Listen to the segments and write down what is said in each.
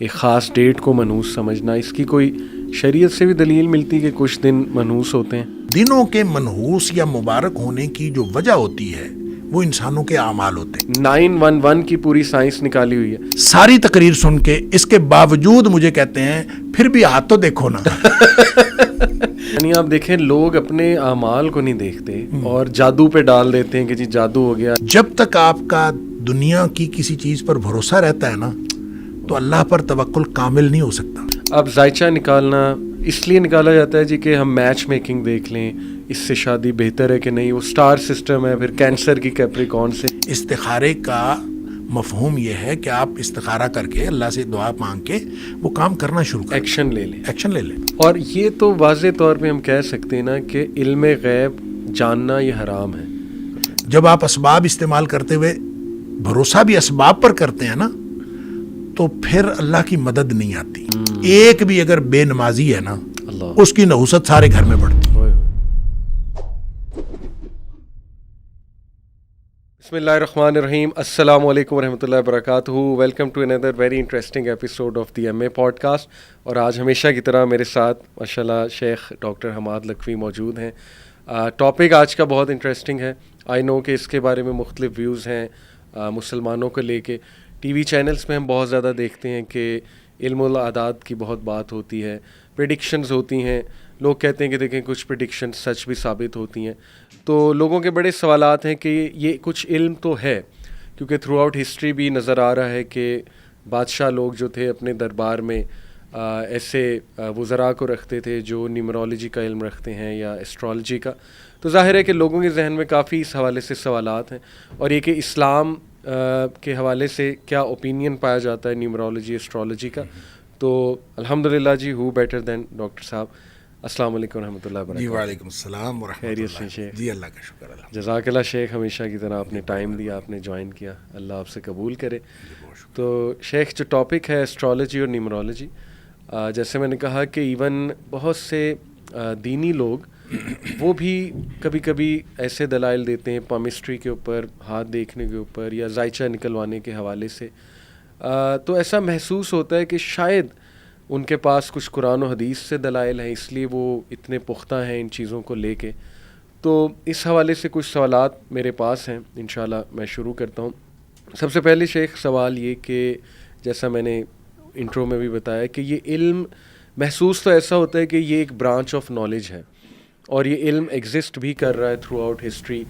ایک خاص ڈیٹ کو منحوس سمجھنا، اس کی کوئی شریعت سے بھی دلیل ملتی کہ کچھ دن منحوس ہوتے ہیں؟ دنوں کے منحوس یا مبارک ہونے کی جو وجہ ہوتی ہے وہ انسانوں کے اعمال ہوتے ہیں۔ 911 کی پوری سائنس نکالی ہوئی ہے، ساری تقریر سن کے اس کے باوجود مجھے کہتے ہیں پھر بھی ہاتھ تو دیکھو نا۔ یعنی آپ دیکھیں لوگ اپنے اعمال کو نہیں دیکھتے اور جادو پہ ڈال دیتے ہیں کہ جی جادو ہو گیا۔ جب تک آپ کا دنیا کی کسی چیز پر بھروسہ رہتا ہے نا تو اللہ پر توکل کامل نہیں ہو سکتا۔ اب ذائچہ نکالنا اس لیے نکالا جاتا ہے جی کہ ہم میچ میکنگ دیکھ لیں، اس سے شادی بہتر ہے کہ نہیں، وہ سٹار سسٹم ہے، پھر کینسر کی کیپریکون سے۔ استخارے کا مفہوم یہ ہے کہ آپ استخارہ کر کے اللہ سے دعا مانگ کے وہ کام کرنا شروع کریں، ایکشن لے لیں۔ ایکشن لے لیں۔ اور یہ تو واضح طور پہ ہم کہہ سکتے ہیں نا کہ علم غیب جاننا یہ حرام ہے۔ جب آپ اسباب استعمال کرتے ہوئے بھروسہ بھی اسباب پر کرتے ہیں نا تو پھر اللہ کی مدد نہیں آتی۔ ایک بھی اگر بے نمازی ہے نا اللہ اس کی نحوست سارے گھر میں بڑھتی۔ بسم اللہ الرحمن الرحیم، السلام علیکم ورحمۃ اللہ وبرکاتہ۔ Welcome to another very interesting episode of the M A podcast. اور آج ہمیشہ کی طرح میرے ساتھ ماشاءاللہ شیخ ڈاکٹر حماد لکھوی موجود ہیں۔ ٹاپک آج کا بہت انٹرسٹنگ ہے۔ آئی نو کہ اس کے بارے میں مختلف ویوز ہیں مسلمانوں کو لے کے۔ ٹی وی چینلز پہ ہم بہت زیادہ دیکھتے ہیں کہ علم الاعداد کی بہت بات ہوتی ہے، پریڈکشنز ہوتی ہیں۔ لوگ کہتے ہیں کہ دیکھیں کچھ پریڈکشنز سچ بھی ثابت ہوتی ہیں۔ تو لوگوں کے بڑے سوالات ہیں کہ یہ کچھ علم تو ہے، کیونکہ تھرو آؤٹ ہسٹری بھی نظر آ رہا ہے کہ بادشاہ لوگ جو تھے اپنے دربار میں ایسے وزراء کو رکھتے تھے جو نیمرولوجی کا علم رکھتے ہیں یا ایسٹرالوجی کا۔ تو ظاہر ہے کہ لوگوں کے ذہن میں کافی اس حوالے سے سوالات ہیں، اور یہ کہ اسلام کے حوالے سے کیا اوپینین پایا جاتا ہے نیمرولوجی ایسٹرالوجی کا۔ تو الحمدللہ جی، ہو بیٹر دین ڈاکٹر صاحب۔ السلام علیکم ورحمۃ اللہ وبرکاتہ۔ جی وعلیکم السلام ورحمۃ خیریت سے اللہ۔ شیخ؟ جی اللہ کا شکر الحمد للہ۔ جزاک اللہ شیخ، ہمیشہ کی طرح آپ نے ٹائم دیا، آپ نے جوائن کیا، اللہ آپ سے قبول کرے۔ تو شیخ جو ٹاپک ہے ایسٹرالوجی اور نیمرولوجی، جیسے میں نے کہا کہ ایون بہت سے دینی لوگ وہ بھی کبھی کبھی ایسے دلائل دیتے ہیں پامسٹری کے اوپر، ہاتھ دیکھنے کے اوپر یا ذائچہ نکلوانے کے حوالے سے۔ تو ایسا محسوس ہوتا ہے کہ شاید ان کے پاس کچھ قرآن و حدیث سے دلائل ہیں، اس لیے وہ اتنے پختہ ہیں ان چیزوں کو لے کے۔ تو اس حوالے سے کچھ سوالات میرے پاس ہیں، انشاءاللہ میں شروع کرتا ہوں۔ سب سے پہلے شیخ سوال یہ کہ جیسا میں نے انٹرو میں بھی بتایا کہ یہ علم محسوس تو ایسا ہوتا ہے کہ یہ ایک برانچ آف نالج ہے، اور یہ علم ایگزسٹ بھی کر رہا ہے تھرو آؤٹ ہسٹری۔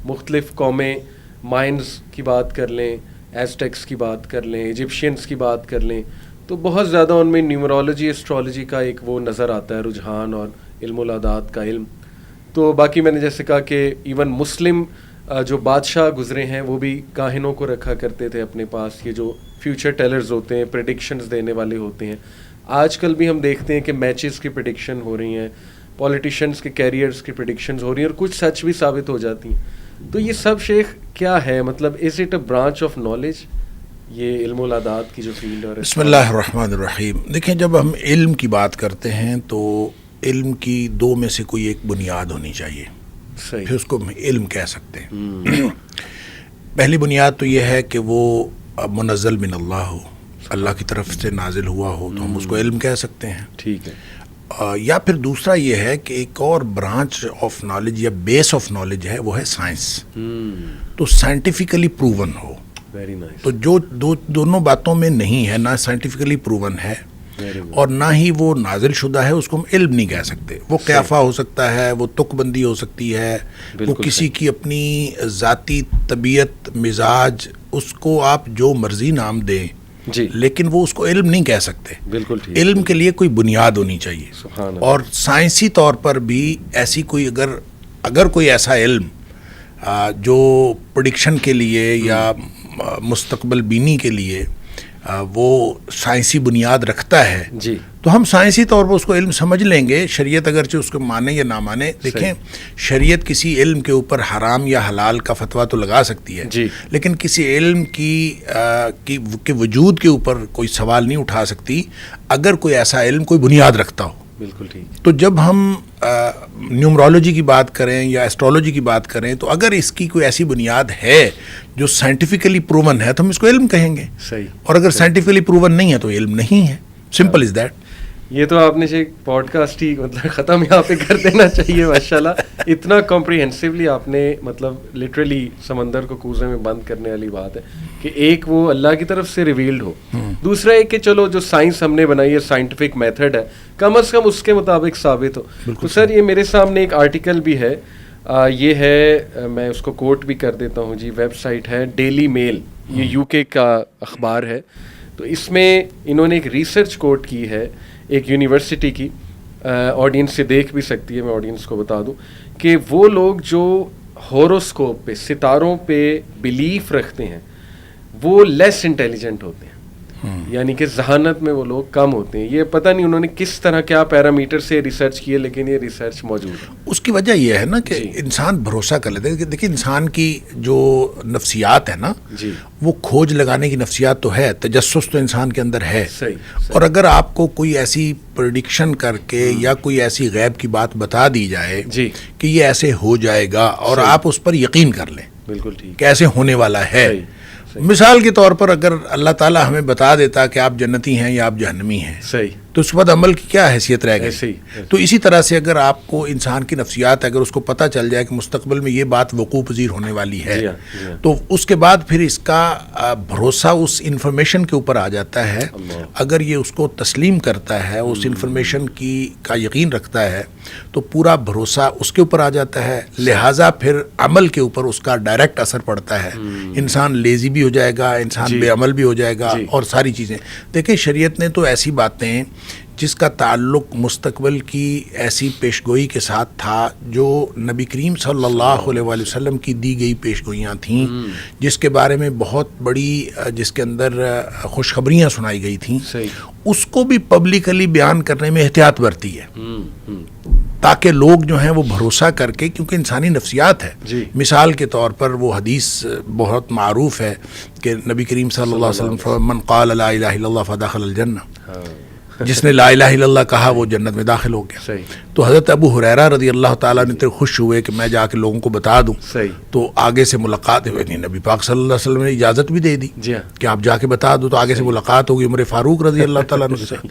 مختلف قومیں، مائنز کی بات کر لیں، ایزٹیکس کی بات کر لیں، ایجپشینس کی بات کر لیں، تو بہت زیادہ ان میں نیومرولوجی ایسٹرالوجی کا ایک وہ نظر آتا ہے رجحان، اور علم الاعداد کا علم۔ تو باقی میں نے جیسے کہا کہ ایون مسلم جو بادشاہ گزرے ہیں وہ بھی کاہنوں کو رکھا کرتے تھے اپنے پاس، یہ جو فیوچر ٹیلرز ہوتے ہیں، پریڈکشنز دینے والے ہوتے ہیں۔ آج کل بھی ہم دیکھتے ہیں کہ میچز کی پریڈکشن ہو رہی ہیں، پولیٹیشنز کے کیریئرز کی پریڈکشنز ہو رہی ہیں، اور کچھ سچ بھی ثابت ہو جاتی ہیں۔ تو یہ سب شیخ کیا ہے، مطلب is it a branch of knowledge, یہ علم الاعداد کی جو فیلڈ ہے؟ بسم اللہ الرحمن الرحیم۔ دیکھیں جب ہم علم کی بات کرتے ہیں تو علم کی دو میں سے کوئی ایک بنیاد ہونی چاہیے، صحیح، پھر اس کو ہم علم کہہ سکتے ہیں۔ پہلی بنیاد تو یہ ہے کہ وہ منزل من اللہ ہو، اللہ کی طرف سے نازل ہوا ہو تو ہم اس کو علم کہہ سکتے ہیں۔ ٹھیک ہے۔ یا پھر دوسرا یہ ہے کہ ایک اور برانچ آف نالج یا بیس آف نالج ہے، وہ ہے سائنس، تو سائنٹیفکلی پروون ہو۔ Very nice. تو جو دونوں باتوں میں نہیں ہے، نہ سائنٹیفکلی پروون ہے اور نہ ہی وہ نازل شدہ ہے، اس کو ہم علم نہیں کہہ سکتے۔ وہ قیافہ ہو سکتا ہے، وہ تک بندی ہو سکتی ہے، وہ کسی کی اپنی ذاتی طبیعت، مزاج، اس کو آپ جو مرضی نام دیں جی، لیکن وہ اس کو علم نہیں کہہ سکتے۔ بالکل ٹھیک۔ علم کے لیے کوئی بنیاد ہونی چاہیے، سبحان اللہ۔ اور سائنسی طور پر بھی ایسی کوئی اگر کوئی ایسا علم جو پریڈکشن کے لیے یا مستقبل بینی کے لیے وہ سائنسی بنیاد رکھتا ہے جی، تو ہم سائنسی طور پر اس کو علم سمجھ لیں گے۔ شریعت اگرچہ اس کو مانے یا نہ مانے، دیکھیں شریعت کسی علم کے اوپر حرام یا حلال کا فتویٰ تو لگا سکتی ہے، جی، لیکن کسی علم کے وجود کے اوپر کوئی سوال نہیں اٹھا سکتی اگر کوئی ایسا علم کوئی بنیاد رکھتا ہو۔ بالکل ٹھیک. تو جب ہم نیومرولوجی کی بات کریں یا ایسٹرولوجی کی بات کریں تو اگر اس کی کوئی ایسی بنیاد ہے جو سائنٹیفکلی پروون ہے تو ہم اس کو علم کہیں گے. صحیح. اور اگر سائنٹیفکلی پروون نہیں ہے تو علم نہیں ہے. Simple is that. یہ تو آپ نے ایک پوڈ کاسٹ ہی مطلب ختم یہاں پہ کر دینا چاہیے. ماشاءاللہ اتنا کمپریہنسولی آپ نے مطلب لٹرلی سمندر کو کوزے میں بند کرنے والی بات ہے کہ ایک وہ اللہ کی طرف سے ریویلڈ ہو, دوسرا ایک کہ چلو جو سائنس ہم نے بنائی ہے سائنٹیفک میتھڈ ہے کم از کم اس کے مطابق ثابت ہو. تو سر یہ میرے سامنے ایک آرٹیکل بھی ہے, یہ ہے میں اس کو کوٹ بھی کر دیتا ہوں جی. ویب سائٹ ہے ڈیلی میل, یہ یو کے کا اخبار ہے. تو اس میں انہوں نے ایک ریسرچ کوٹ کی ہے ایک یونیورسٹی کی, آڈینس سے دیکھ بھی سکتی ہے, میں آڈینس کو بتا دوں کہ وہ لوگ جو ہوروسکوپ پہ ستاروں پہ بلیف رکھتے ہیں وہ لیس انٹیلیجنٹ ہوتے ہیں, یعنی کہ ذہانت میں وہ لوگ کم ہوتے ہیں. یہ پتہ نہیں انہوں نے کس طرح کیا پیرامیٹر سے ریسرچ کی ہے, لیکن یہ ریسرچ موجود ہے. اس کی وجہ یہ ہے نا کہ انسان بھروسہ کر لیتے ہیں. دیکھیں انسان کی جو نفسیات ہے نا جی, وہ کھوج لگانے کی نفسیات تو ہے, تجسس تو انسان کے اندر ہے. صحیح. اور اگر آپ کو کوئی ایسی پریڈکشن کر کے یا کوئی ایسی غیب کی بات بتا دی جائے جی کہ یہ ایسے ہو جائے گا اور آپ اس پر یقین کر لیں بالکل ٹھیک کہ ایسے ہونے والا ہے. مثال کے طور پر اگر اللہ تعالیٰ ہمیں بتا دیتا کہ آپ جنتی ہیں یا آپ جہنمی ہیں, صحیح, تو اس کے بعد عمل کی کیا حیثیت رہ گئی؟ تو اسی طرح سے اگر آپ کو انسان کی نفسیات اگر اس کو پتہ چل جائے کہ مستقبل میں یہ بات وقوع پذیر ہونے والی ہے, تو اس کے بعد پھر اس کا بھروسہ اس انفارمیشن کے اوپر آ جاتا ہے. اگر یہ اس کو تسلیم کرتا ہے, اس انفارمیشن کا یقین رکھتا ہے, تو پورا بھروسہ اس کے اوپر آ جاتا ہے. لہٰذا پھر عمل کے اوپر اس کا ڈائریکٹ اثر پڑتا ہے. انسان لیزی بھی ہو جائے گا, انسان بے عمل بھی ہو جائے گا, اور ساری چیزیں. دیکھیں شریعت نے تو ایسی باتیں جس کا تعلق مستقبل کی ایسی پیشگوئی کے ساتھ تھا جو نبی کریم صلی اللہ علیہ وآلہ وسلم کی دی گئی پیشگوئیاں تھیں, جس کے بارے میں بہت بڑی, جس کے اندر خوشخبریاں سنائی گئی تھیں, اس کو بھی پبلکلی بیان کرنے میں احتیاط برتی ہے تاکہ لوگ جو ہیں وہ بھروسہ کر کے, کیونکہ انسانی نفسیات ہے. مثال کے طور پر وہ حدیث بہت معروف ہے کہ نبی کریم صلی اللہ علیہ وسلم من قال لا الہ الا اللہ فدخل الجنہ, جس نے لا الہ الا اللہ کہا وہ جنت میں داخل ہو گیا. تو حضرت ابو ہریرہ رضی اللہ تعالیٰ نے اتنے خوش ہوئے کہ میں جا کے لوگوں کو بتا دوں. تو آگے سے ملاقات ہوئی, نبی پاک صلی اللہ علیہ وسلم نے اجازت بھی دے دی کہ آپ جا کے بتا دو. تو آگے سے ملاقات ہوگی عمر فاروق رضی اللہ تعالیٰ نے کے ساتھ.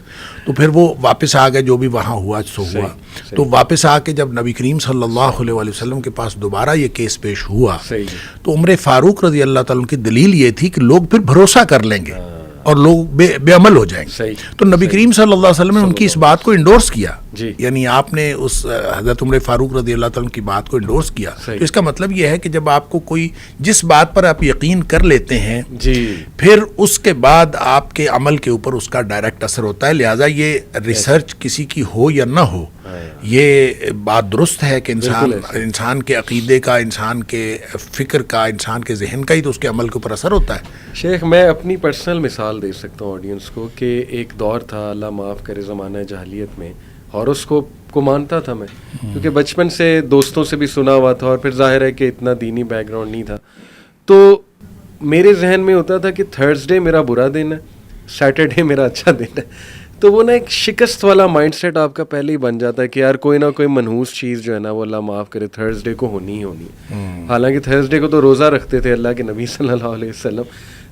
تو پھر وہ واپس آ گئے, جو بھی وہاں ہوا سو ہوا. تو واپس آ کے جب نبی کریم صلی اللہ علیہ وسلم کے پاس دوبارہ یہ کیس پیش ہوا, تو عمر فاروق رضی اللہ تعالیٰ کی دلیل یہ تھی کہ لوگ پھر بھروسہ کر لیں گے اور لوگ بے عمل ہو جائیں گے. تو نبی کریم صلی اللہ علیہ وسلم نے ان کی اس بات کو انڈورس کیا, یعنی آپ نے اس حضرت عمر فاروق رضی اللہ تعالیٰ کی بات کو انڈورس کیا. تو اس کا مطلب یہ ہے کہ جب آپ کو کوئی جس بات پر آپ یقین کر لیتے ہیں, پھر اس کے بعد آپ کے عمل کے اوپر اس کا ڈائریکٹ اثر ہوتا ہے. لہٰذا یہ ریسرچ کسی کی ہو یا نہ ہو, یہ بات درست ہے کہ انسان کے عقیدے کا, انسان کے فکر کا, انسان کے ذہن کا ہی تو اس کے عمل کے اوپر اثر ہوتا ہے. شیخ میں اپنی پرسنل مثال دے سکتا ہوں آڈینس کو کہ ایک دور تھا, اللہ معاف کرے, زمانہ جاہلیت میں ہاروسکوپ کو مانتا تھا میں, کیونکہ بچپن سے دوستوں سے بھی سنا ہوا تھا, اور پھر ظاہر ہے کہ اتنا دینی بیک گراؤنڈ نہیں تھا. تو میرے ذہن میں ہوتا تھا کہ تھرسڈے میرا برا دن ہے, سیٹرڈے میرا اچھا دن ہے. تو وہ نا ایک شکست والا مائنڈ سیٹ آپ کا پہلے ہی بن جاتا ہے کہ یار کوئی نہ کوئی منحوس چیز جو ہے نا وہ اللہ معاف کرے تھرسڈے کو ہونی ہی ہونی ہے. حالانکہ تھرسڈے کو تو روزہ رکھتے تھے اللہ کے نبی صلی اللہ علیہ وسلم.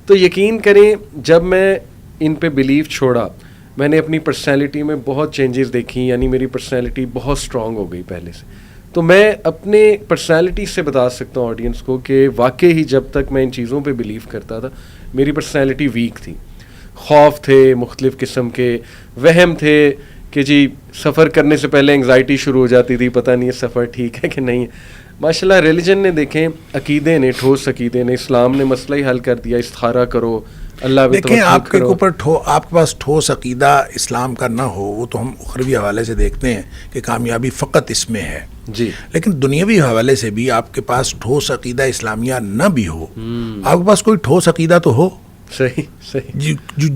تو یقین کریں جب میں ان پہ بلیف چھوڑا, میں نے اپنی پرسنالٹی میں بہت چینجز دیکھی, یعنی میری پرسنالٹی بہت اسٹرانگ ہو گئی پہلے سے. تو میں اپنے پرسنالٹی سے بتا سکتا ہوں آڈینس کو کہ واقعی ہی جب تک میں ان چیزوں پہ بلیو کرتا تھا میری پرسنالٹی ویک تھی. خوف تھے, مختلف قسم کے وہم تھے کہ جی سفر کرنے سے پہلے انگزائٹی شروع ہو جاتی تھی, پتہ نہیں یہ سفر ٹھیک ہے کہ نہیں. ماشاءاللہ ریلیجن نے دیکھیں, عقیدے نے, ٹھوس عقیدے نے, اسلام نے مسئلہ ہی حل کر دیا. استخارہ کرو, اللہ پہ توکل کرو. آپ کے اوپر آپ کے پاس ٹھوس عقیدہ اسلام کا نہ ہو, وہ تو ہم اخروی حوالے سے دیکھتے ہیں کہ کامیابی فقط اس میں ہے. لیکن دنیاوی حوالے سے بھی آپ کے پاس ٹھوس عقیدہ اسلامیہ نہ بھی ہو, آپ کے پاس کوئی ٹھوس عقیدہ تو ہو, صحیح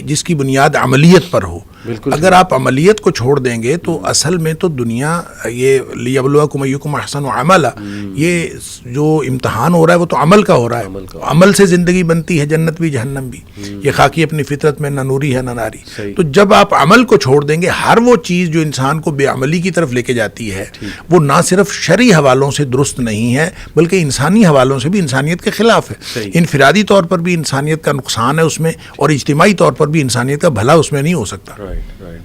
جس کی بنیاد عملیت پر ہو. اگر آپ عملیت کو چھوڑ دیں گے تو اصل میں تو دنیا یہ لیبلوکم ایکم احسن عملا، یہ جو امتحان ہو رہا ہے وہ تو عمل کا ہو رہا ہے، عمل سے زندگی بنتی ہے، جنت بھی جہنم بھی، یہ خاکی اپنی فطرت میں نہ نوری ہے نہ ناری۔ تو جب آپ عمل کو چھوڑ دیں گے، ہر وہ چیز جو انسان کو بے عملی کی طرف لے کے جاتی ہے وہ نہ صرف شرعی حوالوں سے درست نہیں ہے بلکہ انسانی حوالوں سے بھی انسانیت کے خلاف ہے۔ انفرادی طور پر بھی انسانیت کا نقصان ہے اس میں، اور اجتماعی طور پر بھی انسانیت کا بھلا اس میں نہیں ہو سکتا۔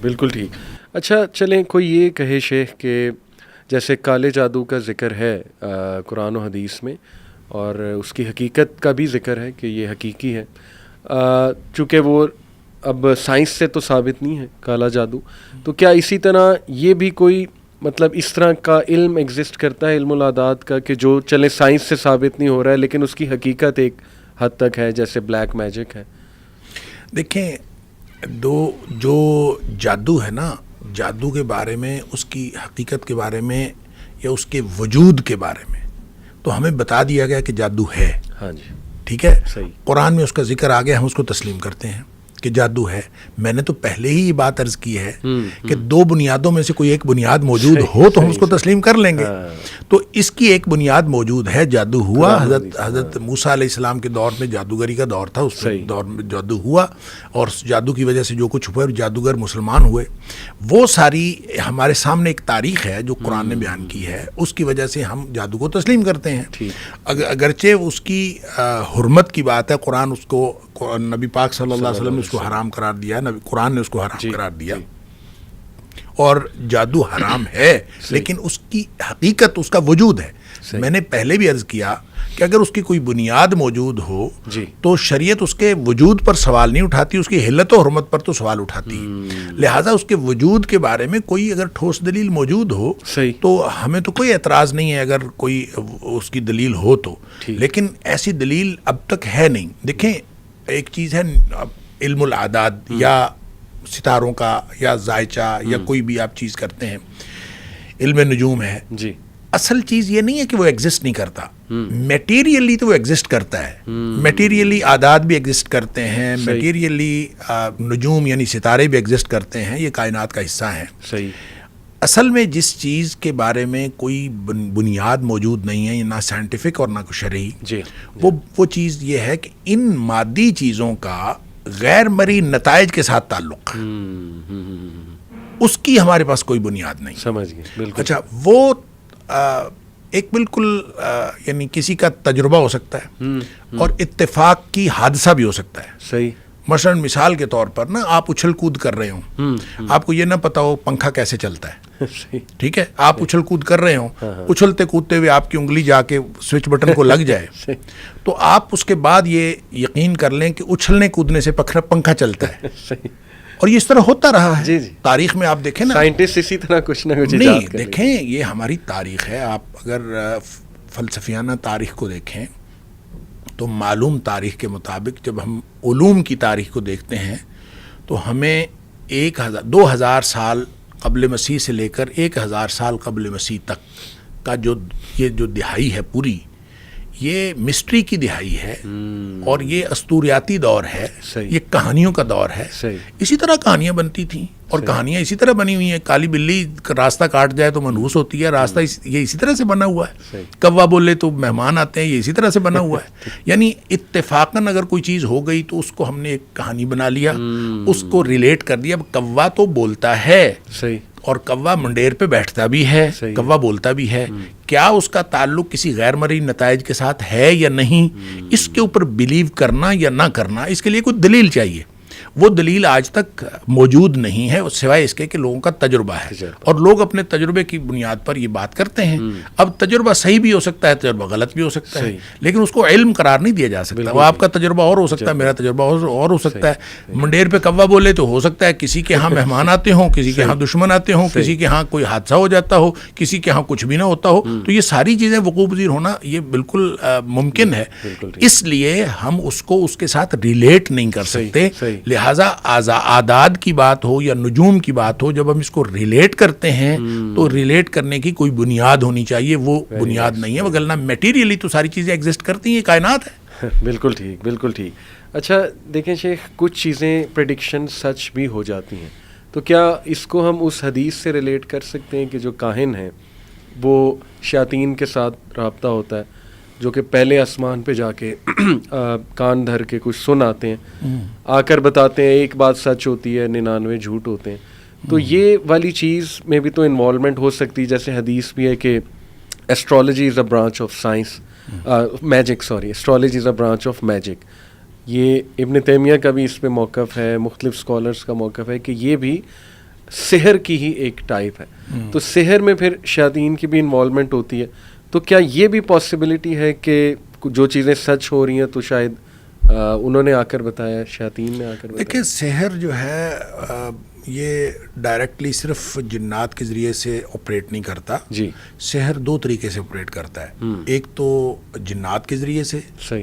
بالکل ٹھیک۔ اچھا چلیں، کوئی یہ کہے شیخ کہ جیسے کالے جادو کا ذکر ہے قرآن و حدیث میں، اور اس کی حقیقت کا بھی ذکر ہے کہ یہ حقیقی ہے، چونکہ وہ اب سائنس سے تو ثابت نہیں ہے کالا جادو، تو کیا اسی طرح یہ بھی کوئی مطلب اس طرح کا علم ایگزسٹ کرتا ہے، علم العادات کا، کہ جو چلے سائنس سے ثابت نہیں ہو رہا ہے لیکن اس کی حقیقت ایک حد تک ہے، جیسے بلیک میجک ہے؟ دیکھیں، جو جادو ہے نا، جادو کے بارے میں، اس کی حقیقت کے بارے میں یا اس کے وجود کے بارے میں تو ہمیں بتا دیا گیا کہ جادو ہے۔ ہاں جی، ٹھیک ہے، صحیح، قرآن میں اس کا ذکر آ گیا، ہم اس کو تسلیم کرتے ہیں کہ جادو ہے۔ میں نے تو پہلے ہی یہ بات عرض کی ہے کہ دو بنیادوں میں سے کوئی ایک بنیاد موجود ہو تو ہم اس کو تسلیم کر لیں گے۔ تو اس کی ایک بنیاد موجود ہے، جادو ہوا۔ حضرت موسیٰ علیہ السلام کے دور میں جادوگری کا دور تھا، اس دور میں جادو ہوا، اور جادو کی وجہ سے جو کچھ ہوا، جادوگر مسلمان ہوئے، وہ ساری ہمارے سامنے ایک تاریخ ہے جو قرآن نے بیان کی ہے، اس کی وجہ سے ہم جادو کو تسلیم کرتے ہیں۔ اگرچہ اس کی حرمت کی بات ہے، قرآن اس کو، نبی پاک صلی اللہ علیہ وسلم نے اس کو حرام قرار دیا، قرآن نے اس کو حرام قرار دیا، اور جادو حرام ہے، لیکن اس کی حقیقت، اس کا وجود ہے۔ میں نے پہلے بھی عرض کیا کہ اگر اس کی کوئی بنیاد موجود ہو تو شریعت اس کے وجود پر سوال نہیں اٹھاتی، اس کی حلت و حرمت پر تو سوال اٹھاتی ہے۔ لہٰذا اس کے وجود کے بارے میں کوئی اگر ٹھوس دلیل موجود ہو تو ہمیں تو کوئی اعتراض نہیں ہے اگر کوئی اس کی دلیل ہو تو، لیکن ایسی دلیل اب تک ہے نہیں۔ دیکھیں، ایک چیز ہے علم العادات یا ستاروں کا یا ذائچہ یا کوئی بھی آپ چیز کرتے ہیں، علم نجوم ہے، جی، اصل چیز یہ نہیں ہے کہ وہ ایگزسٹ نہیں کرتا، میٹیریلی تو وہ ایگزسٹ کرتا ہے، میٹیریلی عادات بھی ایگزسٹ کرتے ہیں، میٹیریلی نجوم یعنی ستارے بھی ایگزسٹ کرتے ہیں، یہ کائنات کا حصہ ہیں۔ صحیح۔ اصل میں جس چیز کے بارے میں کوئی بنیاد موجود نہیں ہے، نہ سائنٹیفک اور نہ شرعی، وہ چیز یہ ہے کہ ان مادی چیزوں کا غیر مرئی نتائج کے ساتھ تعلق، اس کی ہمارے پاس کوئی بنیاد نہیں۔ سمجھ گئے، بالکل۔ اچھا، وہ ایک بالکل یعنی کسی کا تجربہ ہو سکتا ہے اور اتفاق کی حادثہ بھی ہو سکتا ہے۔ صحیح۔ مثلا مثال کے طور پر نا، آپ اچھل کود کر رہے ہوں، آپ کو یہ نہ پتا ہو پنکھا کیسے چلتا ہے، ٹھیک ہے، آپ اچھل کود کر رہے ہوں، اچھلتے کودتے ہوئے آپ کی انگلی جا کے سوئچ بٹن کو لگ جائے تو آپ اس کے بعد یہ یقین کر لیں کہ اچھلنے کودنے سے پنکھا چلتا ہے، اور یہ اس طرح ہوتا رہا ہے تاریخ میں۔ آپ دیکھیں نا، سائنٹسٹ اسی طرح کچھ نہ کچھ نہیں، دیکھیں یہ ہماری تاریخ ہے۔ آپ اگر فلسفیانہ تاریخ کو دیکھیں تو معلوم تاریخ کے مطابق جب ہم علوم کی تاریخ کو دیکھتے ہیں تو ہمیں 2000 سال قبل مسیح سے لے کر 1000 سال قبل مسیح تک کا یہ جو دہائی ہے پوری، یہ مسٹری کی دہائی ہے، اور یہ اسطوریاتی دور ہے، یہ کہانیوں کا دور ہے۔ اسی طرح کہانیاں بنتی تھیں، اور کہانیاں اسی طرح بنی ہوئی ہیں۔ کالی بلی راستہ کاٹ جائے تو منحوس ہوتی ہے، راستہ یہ اسی طرح سے بنا ہوا ہے۔ کوا بولے تو مہمان آتے ہیں، یہ اسی طرح سے بنا ہوا ہے۔ یعنی اتفاقاً اگر کوئی چیز ہو گئی تو اس کو ہم نے ایک کہانی بنا لیا، اس کو ریلیٹ کر دیا۔ اب کوا تو بولتا ہے، اور کوا منڈیر پہ بیٹھتا بھی ہے، کوا بولتا بھی ہے، کیا اس کا تعلق کسی غیر مرئی نتائج کے ساتھ ہے یا نہیں، اس کے اوپر بلیو کرنا یا نہ کرنا، اس کے لیے کوئی دلیل چاہیے۔ وہ دلیل آج تک موجود نہیں ہے، سوائے اس کے کہ لوگوں کا تجربہ ہے، اور لوگ اپنے تجربے کی بنیاد پر یہ بات کرتے ہیں۔ اب تجربہ صحیح بھی ہو سکتا ہے، تجربہ غلط بھی ہو سکتا ہے، لیکن اس کو علم قرار نہیں دیا جا سکتا۔ وہ آپ کا تجربہ اور ہو سکتا ہے، میرا تجربہ اور ہو سکتا ہے۔ منڈیر پہ کوا بولے تو ہو سکتا ہے کسی کے ہاں مہمان آتے ہوں، کسی کے ہاں دشمن آتے ہوں، کسی کے ہاں کوئی حادثہ ہو جاتا ہو، کسی کے ہاں کچھ بھی نہ ہوتا ہو۔ تو یہ ساری چیزیں وقوع پذیر ہونا یہ بالکل ممکن ہے، اس لیے ہم اس کو اس کے ساتھ ریلیٹ نہیں کر سکتے۔ لہٰذا اعداد کی بات ہو یا نجوم کی بات ہو، جب ہم اس کو ریلیٹ کرتے ہیں تو ریلیٹ کرنے کی کوئی بنیاد ہونی چاہیے، وہ بنیاد نہیں ہے، وگرنہ میٹیریلی تو ساری چیزیں ایگزسٹ کرتی ہیں، کائنات ہے۔ بالکل ٹھیک، بالکل ٹھیک۔ اچھا دیکھیں شیخ، کچھ چیزیں پریڈکشن سچ بھی ہو جاتی ہیں، تو کیا اس کو ہم اس حدیث سے ریلیٹ کر سکتے ہیں کہ جو کاہن ہیں وہ شیاطین کے ساتھ رابطہ ہوتا ہے, جو کہ پہلے آسمان پہ جا کے کان دھر کے کچھ سن آتے ہیں, آ کر بتاتے ہیں ایک بات سچ ہوتی ہے 99 جھوٹ ہوتے ہیں, تو یہ والی چیز میں بھی تو انوالومنٹ ہو سکتی ہے. جیسے حدیث بھی ہے کہ astrology is a branch of science, magic sorry astrology is a branch of magic. یہ ابن تیمیہ کا بھی اس پہ موقف ہے, مختلف اسکالرس کا موقف ہے کہ یہ بھی سحر کی ہی ایک ٹائپ ہے. تو سحر میں پھر شیاطین کی بھی انوالومنٹ ہوتی ہے. تو کیا یہ بھی پاسبلٹی ہے کہ جو چیزیں سچ ہو رہی ہیں تو شاید انہوں نے آ کر بتایا, شیاطین نے آ کر بتایا؟ دیکھیں سحر جو ہے یہ ڈائریکٹلی صرف جنات کے ذریعے سے آپریٹ نہیں کرتا. جی, سحر دو طریقے سے آپریٹ کرتا ہے. ایک تو جنات کے ذریعے سے,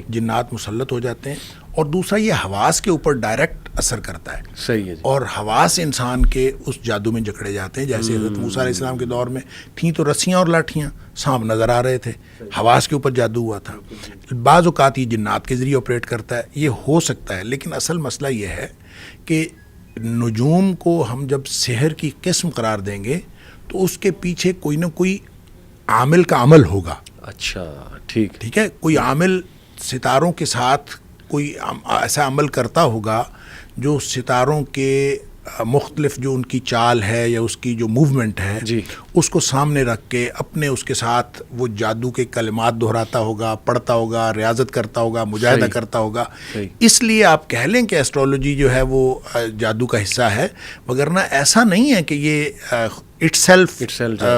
جنات مسلط ہو جاتے ہیں, اور دوسرا یہ حواس کے اوپر ڈائریکٹ اثر کرتا ہے. صحیح ہے جی. اور حواس انسان کے اس جادو میں جکڑے جاتے ہیں. جیسے حضرت موسیٰ علیہ السلام کے دور میں تھیں تو رسیاں اور لاٹھیاں, سانپ نظر آ رہے تھے, حواس کے اوپر جادو ہوا تھا. بعض اوقات یہ جنات کے ذریعے آپریٹ کرتا ہے, یہ ہو سکتا ہے. لیکن اصل مسئلہ یہ ہے کہ نجوم کو ہم جب سحر کی قسم قرار دیں گے تو اس کے پیچھے کوئی نہ کوئی عامل کا عمل ہوگا. اچھا, ٹھیک ہے, کوئی عامل ستاروں کے ساتھ کوئی ایسا عمل کرتا ہوگا جو ستاروں کے مختلف جو ان کی چال ہے یا اس کی جو موومنٹ ہے جی, اس کو سامنے رکھ کے اپنے اس کے ساتھ وہ جادو کے کلمات دہراتا ہوگا, پڑھتا ہوگا, ریاضت کرتا ہوگا, مجاہدہ کرتا ہوگا. اس لیے آپ کہہ لیں کہ ایسٹرولوجی جو ہے وہ جادو کا حصہ ہے, وگرنہ ایسا نہیں ہے کہ یہ اٹ سیلف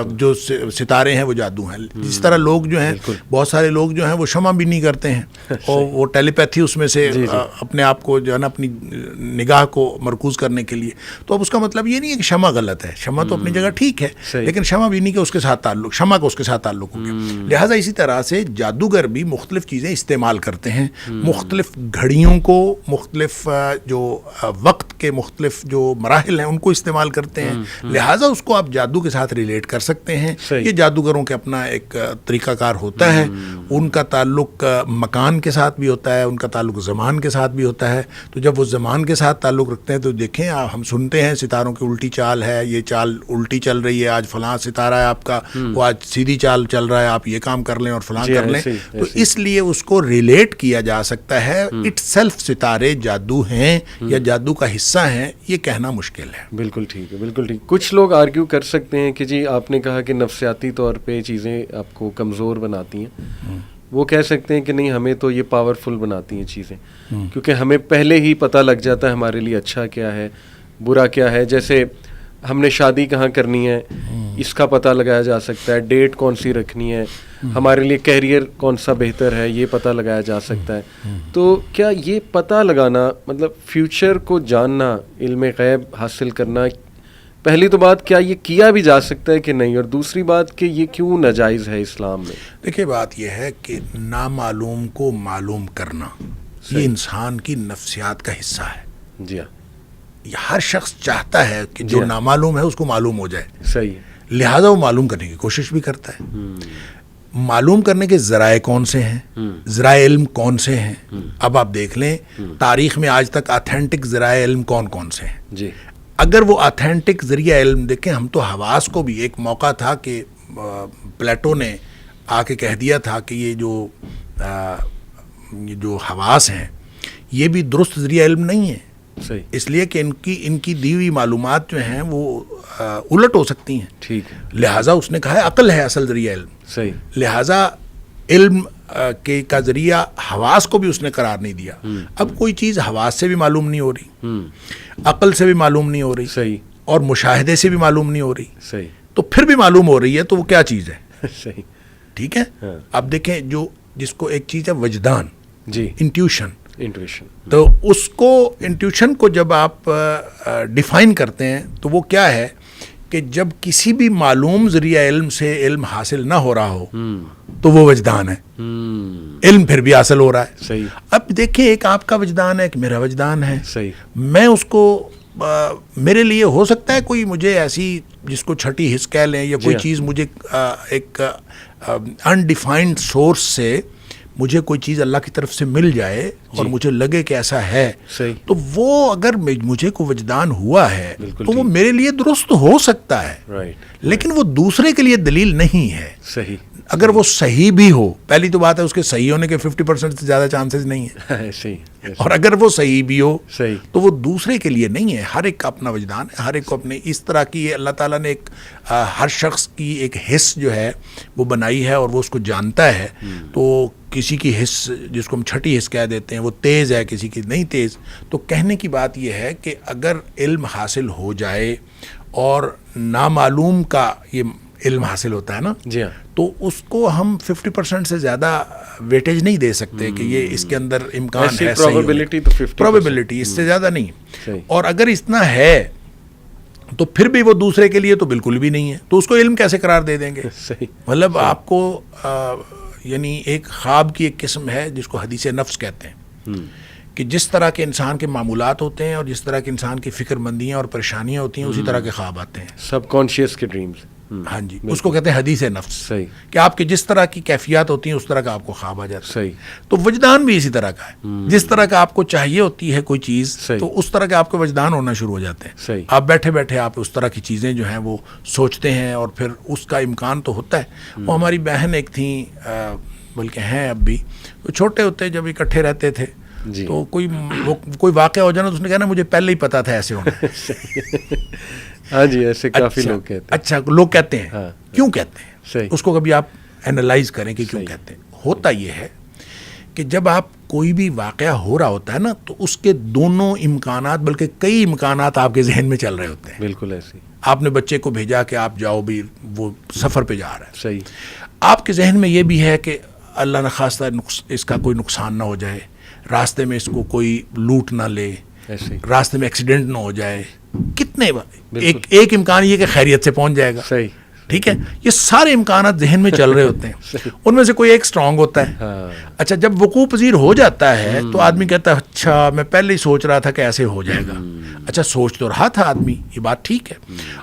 جو ستارے ہیں وہ جادو ہیں. جس طرح لوگ جو ہیں, بہت سارے لوگ جو ہیں وہ شمع بھی نہیں کرتے ہیں اور وہ ٹیلی پیتھی اس میں سے اپنے آپ کو جو ہے نا اپنی نگاہ کو مرکوز کرنے کے لیے. تو اب اس کا مطلب یہ نہیں ہے کہ شمع غلط ہے, شمع تو اپنی جگہ ٹھیک ہے, لیکن شمع بھی نہیں کہ اس کے ساتھ تعلق, شمع کا اس کے ساتھ تعلق ہو گیا. لہٰذا اسی طرح سے جادوگر بھی مختلف چیزیں استعمال کرتے ہیں, مختلف گھڑیوں کو, مختلف جو وقت کے مختلف جو مراحل ہیں ان کو استعمال کرتے ہیں. لہٰذا اس کو آپ جادو کے ساتھ ریلیٹ کر سکتے ہیں. یہ جادوگروں کے اپنا ایک طریقہ کار ہوتا ہے. ان کا تعلق مکان کے ساتھ بھی ہوتا ہے, ان کا تعلق زمان کے ساتھ بھی ہوتا ہے. تو جب وہ زمان کے ساتھ تعلق رکھتے ہیں تو دیکھیں ہم سنتے ہیں ستاروں کی الٹی چال ہے, یہ چال الٹی چل رہی ہے, آج فلاں ستارہ ہے آپ کا, وہ آج سیدھی چال چل رہا ہے, آپ یہ کام کر لیں اور فلاں کر لیں. تو اس لیے اس کو ریلیٹ کیا جا سکتا ہے. اٹ سیلف ستارے جادو ہیں یا جادو کا حصہ ہیں, یہ کہنا مشکل ہے. بالکل ٹھیک ہے, بالکل ٹھیک. کچھ لوگ آرگیو کر سکتے ہیں کہ جی آپ نے کہا کہ نفسیاتی طور پہ چیزیں آپ کو کمزور بناتی ہیں, وہ کہہ سکتے ہیں کہ نہیں ہمیں تو یہ پاورفل بناتی ہیں چیزیں, کیونکہ ہمیں پہلے ہی پتہ لگ جاتا ہے ہمارے لیے اچھا کیا ہے برا کیا ہے. جیسے ہم نے شادی کہاں کرنی ہے اس کا پتہ لگایا جا سکتا ہے, ڈیٹ کون سی رکھنی ہے, ہمارے لیے کیریئر کون سا بہتر ہے یہ پتہ لگایا جا سکتا ہے. تو کیا یہ پتہ لگانا مطلب فیوچر کو جاننا, علم غیب حاصل کرنا, پہلی تو بات کیا یہ کیا بھی جا سکتا ہے کہ نہیں, اور دوسری بات کہ یہ کیوں ناجائز ہے اسلام میں؟ دیکھیے بات یہ ہے کہ نامعلوم کو معلوم کرنا یہ انسان کی نفسیات کا حصہ ہے. جی ہاں, ہر شخص چاہتا ہے کہ جو نامعلوم ہے اس کو معلوم ہو جائے. صحیح ہے. لہٰذا وہ معلوم کرنے کی کوشش بھی کرتا ہے. معلوم کرنے کے ذرائع کون سے ہیں, ذرائع علم کون سے ہیں. اب آپ دیکھ لیں تاریخ میں آج تک آتھینٹک ذرائع علم کون کون سے ہیں. جی, اگر وہ آتھینٹک ذریعہ علم دیکھیں, ہم تو حواس کو بھی, ایک موقع تھا کہ پلیٹو نے آ کے کہہ دیا تھا کہ یہ جو حواس ہیں یہ بھی درست ذریعہ علم نہیں ہے. صحیح. اس لیے کہ ان کی دی ہوئی معلومات جو ہیں وہ الٹ ہو سکتی ہیں. ٹھیک ہے. لہٰذا اس نے کہا ہے عقل ہے اصل ذریعہ علم. صحیح. لہٰذا علم کا ذریعہ حواس کو بھی اس نے قرار نہیں دیا. اب کوئی چیز حواس سے بھی معلوم نہیں ہو رہی, عقل سے بھی معلوم نہیں ہو رہی, صحیح, اور مشاہدے سے بھی معلوم نہیں ہو رہی, صحیح, تو پھر بھی معلوم ہو رہی ہے, تو وہ کیا چیز ہے؟ صحیح. ٹھیک ہے. اب دیکھیں جس کو ایک چیز ہے وجدان, جی, انٹیوشن. تو اس کو انٹیوشن کو جب آپ ڈیفائن کرتے ہیں تو وہ کیا ہے کہ جب کسی بھی معلوم ذریعہ علم سے علم حاصل نہ ہو رہا ہو تو وہ وجدان ہے. علم پھر بھی حاصل ہو رہا ہے. صحیح. اب دیکھیں ایک آپ کا وجدان ہے, ایک میرا وجدان ہے. صحیح. میں اس کو میرے لیے ہو سکتا ہے کوئی مجھے ایسی جس کو چھٹی حص کہہ لیں یا کوئی چیز مجھے ایک انڈیفائنڈ سورس سے مجھے کوئی چیز اللہ کی طرف سے مل جائے اور مجھے لگے کہ ایسا ہے, صحیح, تو وہ اگر مجھے کوئی وجدان ہوا ہے تو وہ میرے لیے درست ہو سکتا ہے, رائٹ, لیکن وہ دوسرے کے لیے دلیل نہیں ہے. صحیح, اگر وہ صحیح بھی ہو, پہلی تو بات ہے اس کے صحیح ہونے کے 50% سے زیادہ چانسز نہیں ہیں, صحیح, اور اگر وہ صحیح بھی ہو صحیح, تو وہ دوسرے کے لیے نہیں ہے. ہر ایک کا اپنا وجدان ہے, ہر ایک کو اپنے اس طرح کی اللہ تعالیٰ نے ایک ہر شخص کی ایک حس جو ہے وہ بنائی ہے اور وہ اس کو جانتا ہے. تو کسی کی حس جس کو ہم چھٹی حس کہہ دیتے ہیں وہ تیز ہے, کسی کی نہیں تیز. تو کہنے کی بات یہ ہے کہ اگر علم حاصل ہو جائے اور نامعلوم کا یہ علم حاصل ہوتا ہے نا, جی ہاں, تو اس کو ہم 50% سے زیادہ ویٹیج نہیں دے سکتے کہ یہ اس کے اندر امکان ہے, پروبیبلٹی تو 50%, پروبیبلٹی اس سے زیادہ نہیں. صحیح, اور اگر اتنا ہے تو پھر بھی وہ دوسرے کے لیے تو بالکل بھی نہیں ہے, تو اس کو علم کیسے قرار دے دیں گے؟ صحیح, مطلب آپ کو یعنی ایک خواب کی ایک قسم ہے جس کو حدیث نفس کہتے ہیں, کہ جس طرح کے انسان کے معمولات ہوتے ہیں اور جس طرح کے انسان کی فکر مندیاں اور پریشانیاں ہوتی ہیں اسی طرح کے خواب آتے ہیں. سب کانشیس کے ڈریمز, ہاں جی, اس کو کہتے ہیں حدیث نفس. صحیح, کہ آپ کے جس طرح کی کیفیات ہوتی ہیں اس طرح کا آپ کو خواب آ جاتا ہے. صحیح, تو وجدان بھی اسی طرح کا ہے, جس طرح کا آپ کو چاہیے ہوتی ہے کوئی چیز تو اس طرح کے آپ کو وجدان ہونا شروع ہو جاتے ہیں. صحیح, آپ بیٹھے بیٹھے آپ اس طرح کی چیزیں جو ہیں وہ سوچتے ہیں اور پھر اس کا امکان تو ہوتا ہے. وہ ہماری بہن ایک تھیں, بلکہ ہیں اب بھی, تو چھوٹے ہوتے جب اکٹھے رہتے تھے تو کوئی واقعہ ہو جانا تو اس نے کہنا مجھے پہلے ہی پتا تھا ایسے ہونا. ہاں جی, ایسے کافی لوگ کہتے ہیں. اچھا, لوگ کہتے ہیں, کیوں کہتے ہیں؟ صحیح, اس کو کبھی آپ اینالائز کریں کہ کیوں کہتے ہیں. ہوتا یہ ہے کہ جب آپ کوئی بھی واقعہ ہو رہا ہوتا ہے نا تو اس کے دونوں امکانات بلکہ کئی امکانات آپ کے ذہن میں چل رہے ہوتے ہیں. بالکل ایسے. آپ نے بچے کو بھیجا کہ آپ جاؤ بھی, وہ سفر پہ جا رہا ہے. صحیح, آپ کے ذہن میں یہ بھی ہے کہ اللہ نہ خواستہ اس کا کوئی نقصان نہ ہو جائے, راستے میں اس کو کوئی لوٹ نہ لے, راستے میں ایکسیڈنٹ نہ ہو جائے. کتنے ایک امکان یہ کہ خیریت سے پہنچ جائے گا. صحیح, ٹھیک ہے, یہ سارے امکانات ذہن میں چل رہے ہوتے ہیں, ان میں سے کوئی ایک اسٹرانگ ہوتا ہے. اچھا, جب وقوع پذیر ہو جاتا ہے تو آدمی کہتا ہے اچھا میں پہلے ہی سوچ رہا تھا کہ ایسے ہو جائے گا. اچھا, سوچ تو رہا تھا آدمی, یہ بات ٹھیک ہے.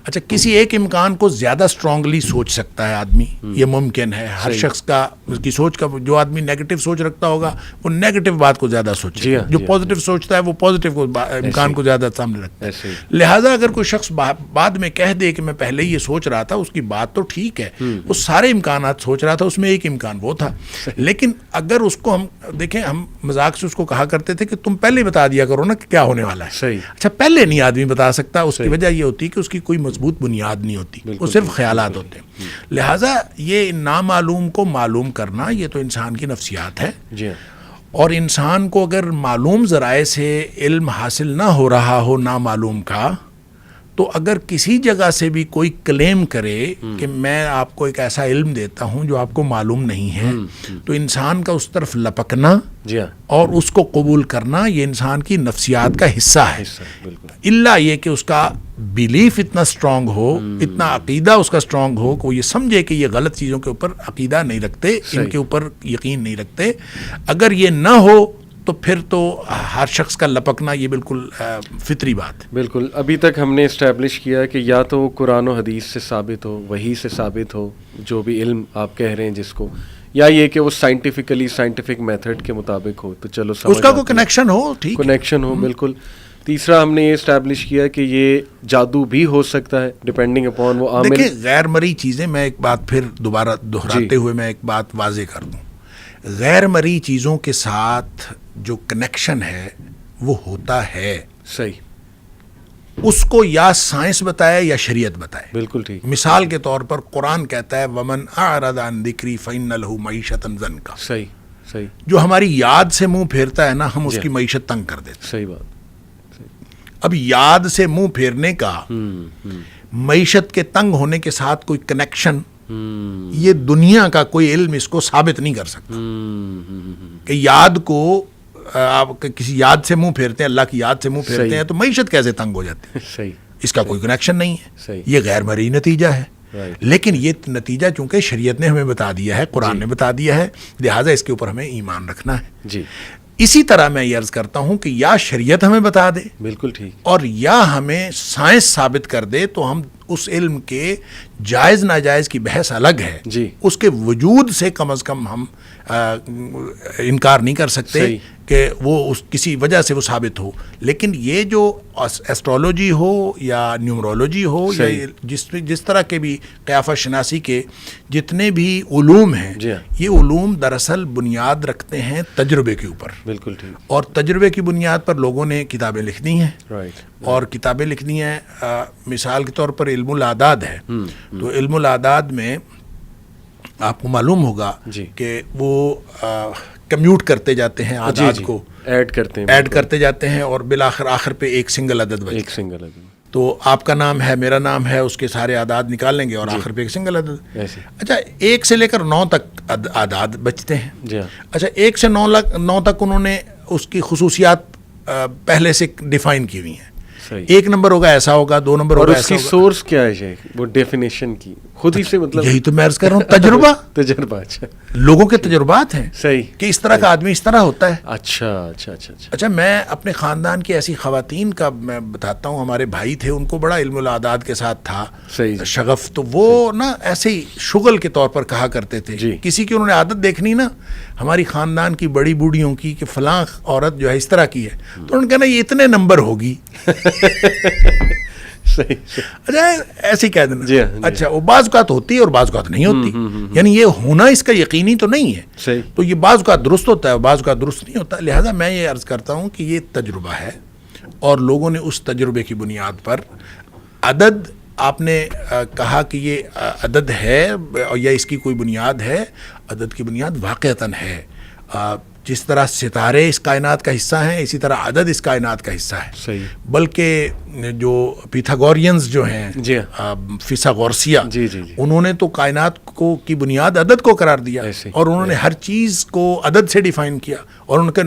اچھا, کسی ایک امکان کو زیادہ اسٹرانگلی سوچ سکتا ہے آدمی, یہ ممکن ہے. ہر شخص کا اس کی سوچ کا, جو آدمی نیگیٹو سوچ رکھتا ہوگا وہ نیگیٹو بات کو زیادہ سوچے, جو پازیٹیو سوچتا ہے وہ پازیٹیو امکان کو زیادہ سامنے رکھتا ہے. لہٰذا اگر کوئی شخص بعد میں کہہ دے کہ میں پہلے ہی یہ سوچ رہا تھا, اس کی بات تو ٹھیک ہے, وہ سارے امکانات سوچ رہا تھا, اس میں ایک امکان وہ تھا. لیکن اگر اس کو ہم دیکھیں, ہم مذاق سے اس کو کہا کرتے تھے کہ تم پہلے بتا دیا کرو نا کہ کیا ہونے والا ہے. اچھا, پہلے نہیں آدمی بتا سکتا, اس کی وجہ یہ ہوتی کہ اس کی کوئی مضبوط بنیاد نہیں ہوتی, وہ صرف خیالات ہوتے ہیں. لہٰذا یہ نامعلوم کو معلوم کرنا یہ تو انسان کی نفسیات ہے. اور انسان کو اگر معلوم ذرائع سے علم حاصل نہ ہو رہا ہو نامعلوم کا, تو اگر کسی جگہ سے بھی کوئی کلیم کرے کہ میں آپ کو ایک ایسا علم دیتا ہوں جو آپ کو معلوم نہیں ہے, تو انسان کا اس طرف لپکنا اور اس کو قبول کرنا یہ انسان کی نفسیات کا حصہ ہے. الا یہ کہ اس کا بیلیف اتنا اسٹرانگ ہو, اتنا عقیدہ اس کا اسٹرانگ ہو کہ وہ یہ سمجھے کہ یہ غلط چیزوں کے اوپر عقیدہ نہیں رکھتے, ان کے اوپر یقین نہیں رکھتے. اگر یہ نہ ہو تو پھر تو ہر شخص کا لپکنا یہ بالکل فطری بات ہے. بالکل. ابھی تک ہم نے اسٹیبلش کیا کہ یا تو قرآن و حدیث سے ثابت ہو, وحی سے ثابت ہو, جو بھی علم آپ کہہ رہے ہیں جس کو, یا یہ کہ وہ سائنٹیفک میتھڈ کے مطابق ہو, تو چلو اس کا کوئی کنیکشن ہو, ٹھیک کنیکشن ہو. بالکل. تیسرا ہم نے یہ اسٹیبلش کیا کہ یہ جادو بھی ہو سکتا ہے ڈپینڈنگ اپون وہ عامل. دیکھیں, غیر مرئی چیزیں, میں ایک بات پھر دوبارہ دہراتے ہوئے میں ایک بات واضح کر دوں, غیر مرئی چیزوں کے ساتھ جو کنیکشن ہے وہ ہوتا ہے. صحیح. اس کو یا سائنس بتائے یا شریعت بتائے. بالکل ٹھیک. مثال کے طور پر قرآن کہتا ہے ومن اعرض عن ذکری فإن له معیشۃ ضنکا. صحیح. صحیح. جو ہماری یاد سے منہ پھیرتا ہے نا, ہم اس کی معیشت تنگ کر دیتے. صحیح بات. اب یاد سے منہ پھیرنے کا معیشت کے تنگ ہونے کے ساتھ کوئی کنیکشن, یہ دنیا کا کوئی علم اس کو ثابت نہیں کر سکتا کہ یاد کو آپ کسی یاد سے منہ پھیرتے ہیں, اللہ کی یاد سے منہ پھیرتے ہیں تو معیشت کیسے تنگ ہو جاتی ہے. صحیح. اس کا کوئی کنیکشن نہیں ہے. صحیح. یہ غیر مرئی نتیجہ ہے. لیکن یہ نتیجہ چونکہ شریعت نے ہمیں بتا دیا ہے, قرآن نے بتا دیا ہے, لہٰذا اس کے اوپر ہمیں ایمان رکھنا ہے. جی. اسی طرح میں یہ عرض کرتا ہوں کہ یا شریعت ہمیں بتا دے, بالکل ٹھیک, اور یا ہمیں سائنس ثابت کر دے, تو ہم اس علم کے جائز ناجائز کی بحث الگ ہے جی. اس کے وجود سے کم از کم ہم انکار نہیں کر سکتے صحیح. کہ وہ کسی وجہ سے وہ ثابت ہو. لیکن یہ جو ایسٹرولوجی ہو یا نیومرولوجی ہو یا جس طرح کے بھی قیافہ شناسی کے جتنے بھی علوم ہیں جی. یہ علوم دراصل بنیاد رکھتے ہیں تجربے کے اوپر. بالکل ٹھیک. اور تجربے کی بنیاد پر لوگوں نے کتابیں لکھنی ہیں. رائٹ. اور کتابیں لکھنی ہیں. مثال کے طور پر علم الاعداد ہے. تو علم الاعداد میں آپ کو معلوم ہوگا جی. کہ وہ کمیوٹ کرتے جاتے ہیں اعداد کو ایڈ کرتے جاتے ہیں اور بالآخر آخر پہ ایک سنگل عدد بچتا ہے. ایک سنگل عدد. تو آپ کا نام ہے, میرا نام ہے, اس کے سارے اعداد نکال لیں گے اور آخر پہ ایک سنگل عدد. اچھا 1 سے لے کر 9 تک اعداد بچتے ہیں. جی. اچھا 1 سے 9 تک انہوں نے اس کی خصوصیات پہلے سے ڈیفائن کی ہوئی ہیں. 1 نمبر ہوگا ایسا ہوگا, 2 نمبر ہوگا ایسا ہوگا. اور اس کی سورس کیا ہے شیخ, وہ ڈیفینیشن کی خود ہی سے مطلب یہی تو میں عرض کر رہا ہوں, تجربہ. اچھا لوگوں کے تجربات ہیں صحیح کہ اس طرح کا آدمی اس طرح ہوتا ہے. اچھا میں اپنے خاندان کی ایسی خواتین کا میں بتاتا ہوں, ہمارے بھائی تھے, ان کو بڑا علم الاعداد کے ساتھ تھا شغف. تو وہ نا ایسے ہی شغل کے طور پر کہا کرتے تھے, کسی کی انہوں نے عادت دیکھنی نا ہماری خاندان کی بڑی بوڑھیوں کی کہ فلاں عورت جو ہے اس طرح کی ہے, تو انہوں نے کہنا یہ اتنے نمبر ہوگی. اچھا ایسے ہی کہہ دینا. اچھا وہ بعض اوقات ہوتی ہے اور بعض اوقات نہیں ہوتی, یعنی یہ ہونا اس کا یقینی تو نہیں ہے. تو یہ بعض اوقات درست ہوتا ہے اور بعض اوقات درست نہیں ہوتا. لہٰذا میں یہ عرض کرتا ہوں کہ یہ تجربہ ہے اور لوگوں نے اس تجربے کی بنیاد پر عدد, آپ نے کہا کہ یہ عدد ہے یا اس کی کوئی بنیاد ہے, عدد کی بنیاد واقعتاً ہے. جس طرح ستارے اس کائنات کا حصہ ہیں اسی طرح عدد اس کائنات کا حصہ ہے. بلکہ جو پیتھاگورینز جو ہیں فیثاغورسیہ, انہوں نے تو کائنات کو کی بنیاد عدد کو قرار دیا اور انہوں نے ہر چیز کو عدد سے ڈیفائن کیا, اور ان کے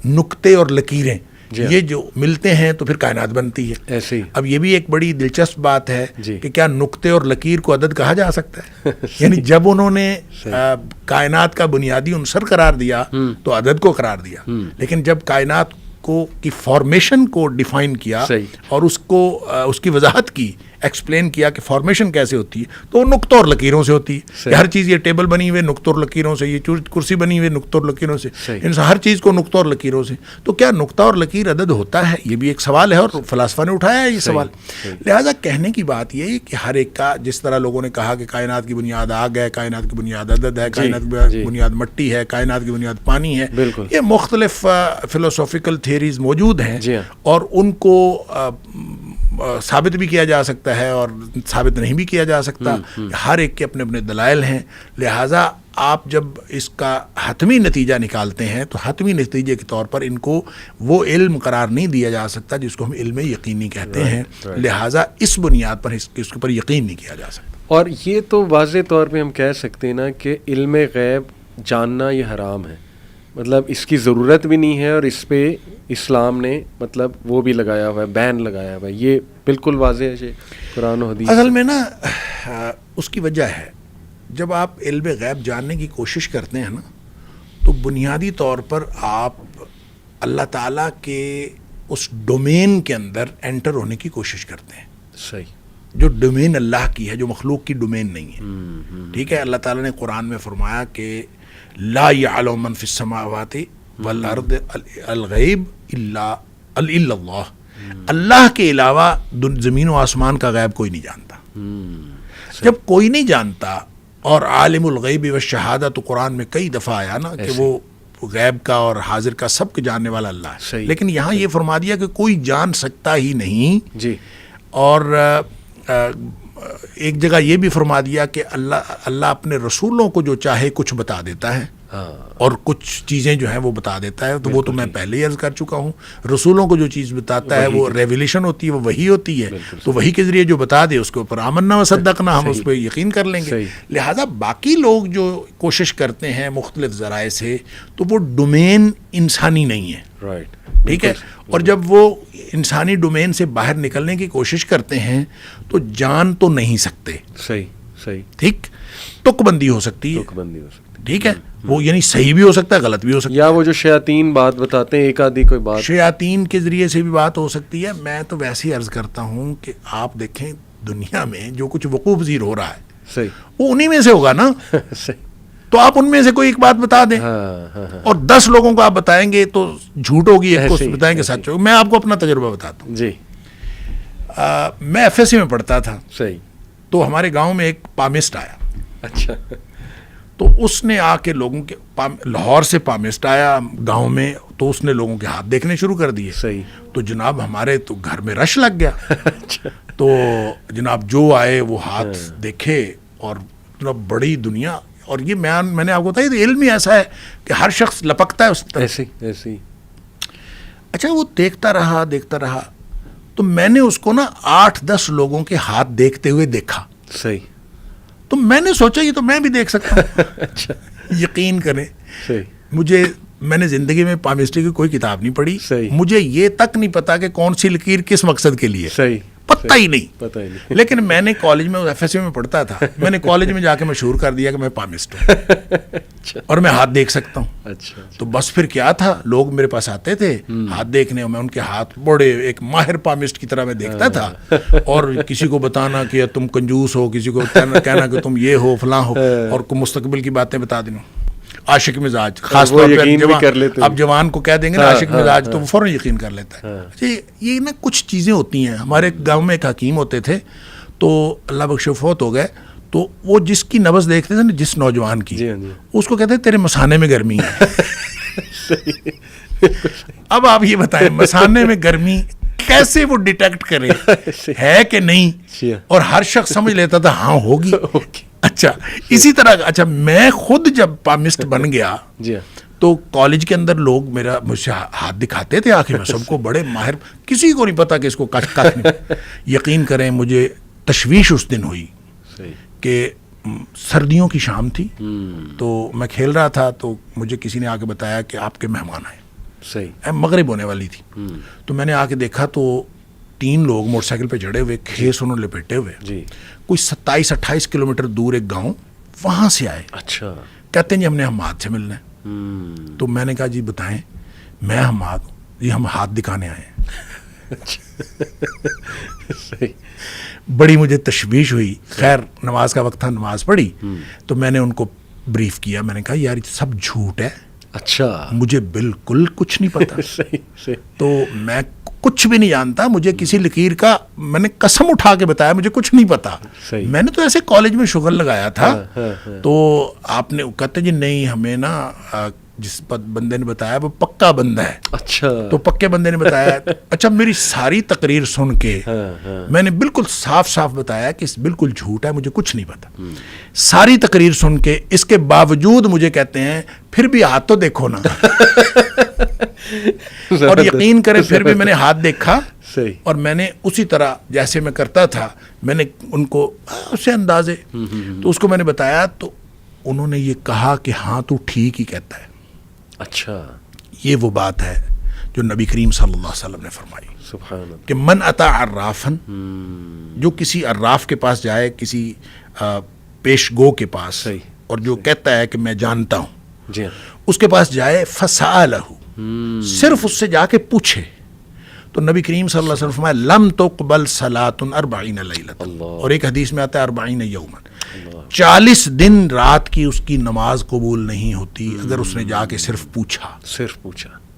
نقطے اور لکیریں یہ جو ملتے ہیں تو پھر کائنات بنتی ہے. اب یہ بھی ایک بڑی دلچسپ بات ہے کہ کیا نقطے اور لکیر کو عدد کہا جا سکتا ہے؟ یعنی جب انہوں نے کائنات کا بنیادی عنصر قرار دیا تو عدد کو قرار دیا, لیکن جب کائنات کو کی فارمیشن کو ڈیفائن کیا اور اس کو اس کی وضاحت کی, ایکسپلین کیا کہ فارمیشن کیسے ہوتی ہے, تو وہ نقطوں اور لکیروں سے ہوتی ہے. ہر چیز, یہ ٹیبل بنی ہوئی نقطوں اور لکیروں سے, یہ کرسی بنی ہوئی نقطوں اور لکیروں سے, ہر چیز کو نقطوں اور لکیروں سے. تو کیا نقطہ اور لکیر عدد ہوتا ہے؟ یہ بھی ایک سوال ہے اور فلاسفہ نے اٹھایا ہے یہ سوال. لہٰذا کہنے کی بات یہ ہے کہ ہر ایک کا, جس طرح لوگوں نے کہا کہ کائنات کی بنیاد آگ ہے, کائنات کی بنیاد عدد ہے, کائنات کی بنیاد مٹی ہے, کائنات کی بنیاد پانی ہے, یہ مختلف فلسافیکل تھیوریز موجود ہیں اور ان کو ثابت بھی کیا جا سکتا ہے اور ثابت نہیں بھی کیا جا سکتا. ہر ایک کے اپنے اپنے دلائل ہیں. لہٰذا آپ جب اس کا حتمی نتیجہ نکالتے ہیں تو حتمی نتیجے کے طور پر ان کو وہ علم قرار نہیں دیا جا سکتا جس کو ہم علم یقینی کہتے ہیں. لہٰذا اس بنیاد پر اس کے اوپر یقین نہیں کیا جا سکتا. اور یہ تو واضح طور پہ ہم کہہ سکتے ہیں نا کہ علم غیب جاننا یہ حرام ہے, مطلب اس کی ضرورت بھی نہیں ہے, اور اس پہ اسلام نے مطلب وہ بھی لگایا ہوا ہے, بین لگایا ہوا ہے. یہ بالکل واضح ہے قرآن و حدیث. اصل میں نا اس کی وجہ ہے, جب آپ علم غیب جاننے کی کوشش کرتے ہیں نا تو بنیادی طور پر آپ اللہ تعالیٰ کے اس ڈومین کے اندر انٹر ہونے کی کوشش کرتے ہیں. صحیح. جو ڈومین اللہ کی ہے, جو مخلوق کی ڈومین نہیں ہے. ٹھیک ہے, اللہ تعالیٰ نے قرآن میں فرمایا کہ لا يعلم من فی السماوات والارض الغیب الا اللہ, اللہ کے علاوہ زمین و آسمان کا غیب کوئی نہیں جانتا. جب کوئی نہیں جانتا, اور عالم الغیب والشہادہ تو قرآن میں کئی دفعہ آیا نا کہ وہ غیب کا اور حاضر کا سب کے جاننے والا اللہ ہے. لیکن یہاں یہ فرما دیا کہ کوئی جان سکتا ہی نہیں. اور ایک جگہ یہ بھی فرما دیا کہ اللہ اپنے رسولوں کو جو چاہے کچھ بتا دیتا ہے اور کچھ چیزیں جو ہیں وہ بتا دیتا ہے. تو وہ تو میں پہلے ہی عرض کر چکا ہوں, رسولوں کو جو چیز بتاتا ہے وہ ریویلیشن ہوتی ہے, وہ وحی ہوتی ہے. تو وحی کے ذریعے جو بتا دے اس کے اوپر آمنا و صدقنا, ہم اس پہ یقین کر لیں گے. لہٰذا باقی لوگ جو کوشش کرتے ہیں مختلف ذرائع سے, تو وہ ڈومین انسانی نہیں ہے. ٹھیک ہے, اور جب وہ انسانی ڈومین سے باہر نکلنے کی کوشش کرتے ہیں تو جان تو نہیں سکتے. صحیح. ٹھیک, تک بندی ہو سکتی ہے. ٹھیک ہے, وہ یعنی صحیح بھی ہو سکتا ہے, غلط بھی ہو سکتا ہے. یا وہ جو شیاطین بات بتاتے ہیں, ایک آدھی کوئی بات شیاطین کے ذریعے سے بھی بات ہو سکتی ہے. میں تو ویسے ہی عرض کرتا ہوں کہ آپ دیکھیں دنیا میں جو کچھ وقوع پذیر ہو رہا ہے صحیح وہ انہی میں سے ہوگا نا. صحیح. تو آپ ان میں سے کوئی ایک بات بتا دیں اور 10 لوگوں کو آپ بتائیں گے تو جھوٹ ہوگی, ایک کو بتائیں گے سچ ہوگی. میں آپ کو اپنا تجربہ بتاتا ہوں. جی. میں ایف ایس سی میں پڑھتا تھا. صحیح. تو ہمارے گاؤں میں ایک پامسٹ آیا. اچھا. تو اس نے آ کے لوگوں کے لاہور سے پامسٹ آیا گاؤں میں, تو اس نے لوگوں کے ہاتھ دیکھنے شروع کر دیے. صحیح. تو جناب ہمارے تو گھر میں رش لگ گیا. اچھا. تو جناب جو آئے وہ ہاتھ دیکھے اور بڑی دنیا. اور یہ میں نے آپ کو بتایا علم ہی ایسا ہے کہ ہر شخص لپکتا ہے اس طرح. ایسے ہی. اچھا وہ دیکھتا رہا تو میں نے اس کو نا 8-10 لوگوں کے ہاتھ دیکھتے ہوئے دیکھا. صحیح. تو میں نے سوچا یہ تو میں بھی دیکھ سکتا ہوں. اچھا. یقین کریں صحیح. میں نے زندگی میں پامسٹری کی کوئی کتاب نہیں پڑھی. صحیح. مجھے یہ تک نہیں پتا کہ کون سی لکیر کس مقصد کے لیے. صحیح. پتہ ہی نہیں. لیکن میں نے کالج میں ایف ایس سی میں پڑھتا تھا. میں نے کالج میں جا کے مشہور کر دیا کہ میں پامسٹ ہوں اور میں ہاتھ دیکھ سکتا ہوں. اچھا. تو بس پھر کیا تھا, لوگ میرے پاس آتے تھے ہاتھ دیکھنے اور میں ان کے ہاتھ بڑے ایک ماہر پامسٹ کی طرح میں دیکھتا تھا. اور کسی کو بتانا کہ تم کنجوس ہو, کسی کو کہنا کہ تم یہ ہو فلاں ہو, اور مستقبل کی باتیں بتا دینا. عاشق مزاج خاص طور پہ اب جوان کو کہہ دیں گے نا عاشق مزاج تو وہ فوراً یقین کر لیتا ہے. یہ نا کچھ چیزیں ہوتی ہیں. ہمارے گاؤں میں ایک حکیم ہوتے تھے, تو اللہ بخش فوت ہو گئے. تو وہ جس کی نبض دیکھتے تھے نا, جس نوجوان کی, اس کو کہتے تیرے مسانے میں گرمی ہے. اب آپ یہ بتائیں مسانے میں گرمی کیسے وہ ڈیٹیکٹ کرے ہے کہ نہیں, اور ہر شخص سمجھ لیتا تھا ہاں ہوگی. اچھا اسی طرح اچھا میں خود جب پامسٹ بن گیا تو کالج کے اندر لوگ مجھ سے ہاتھ دکھاتے تھے آخر میں سب کو بڑے ماہر, کسی کو نہیں پتا کہ اس کو کچھ نہیں. یقین کریں مجھے تشویش اس دن ہوئی کہ سردیوں کی شام تھی, تو میں کھیل رہا تھا, تو مجھے کسی نے آ کے بتایا کہ آپ کے مہمان آئے. صحیح. مغرب ہونے والی تھی. تو میں نے آ کے دیکھا تو 3 لوگ موٹر سائیکل پہ چڑھے ہوئے, کھیس انہوں لپیٹے ہوئے, کوئی 27-28 کلومیٹر دور ایک گاؤں, وہاں سے آئے. اچھا. کہتے ہیں جی ہم نے حماد سے ملنا ہے. تو میں نے کہا جی بتائیں. میں حماد ہوں جی, ہم ہاتھ دکھانے آئے ہیں. صحیح. بڑی مجھے تشویش ہوئی. خیر نماز کا وقت تھا, نماز پڑھی. تو میں نے ان کو بریف کیا, میں نے کہا یار یہ سب جھوٹ ہے. اچھا. مجھے بالکل کچھ نہیں پتا. صحیح. تو میں کچھ بھی نہیں جانتا. مجھے کسی لکیر کا, میں نے قسم اٹھا کے بتایا مجھے کچھ نہیں پتا. میں نے تو ایسے کالج میں شغل لگایا تھا. تو آپ نے کہتے جی نہیں ہمیں نا جس بندے نے بتایا وہ پکا بندہ ہے. اچھا. تو پکے بندے نے بتایا. اچھا میری ساری تقریر سن کے میں نے بالکل صاف صاف بتایا کہ بالکل جھوٹ ہے, مجھے کچھ نہیں پتا. ساری تقریر سن کے اس کے باوجود مجھے کہتے ہیں پھر بھی ہاتھ تو دیکھو نا. اور یقین کریں پھر بھی میں نے ہاتھ دیکھا. اور میں نے اسی طرح جیسے میں کرتا تھا میں نے ان کو اسے اندازے تو اس کو میں نے بتایا. تو انہوں نے یہ کہا کہ ہاں تو ٹھیک ہی کہتا ہے. اچھا. یہ وہ بات ہے جو نبی کریم صلی اللہ علیہ وسلم نے فرمائی. سبحان اللہ. کہ من اتا عرافن, جو کسی عراف کے پاس جائے, کسی پیش گو کے پاس, اور جو کہتا ہے کہ میں جانتا ہوں, اس کے پاس جائے, فسالہ, صرف اس سے جا کے پوچھے. تو نبی کریم صلی اللہ علیہ وسلم فرمایا لم تقبل صلاۃ 40 لیلۃ, اور ایک حدیث میں آتا ہے 40 یوما, 40 دن رات کی اس کی نماز قبول نہیں ہوتی اگر اس نے جا کے صرف پوچھا.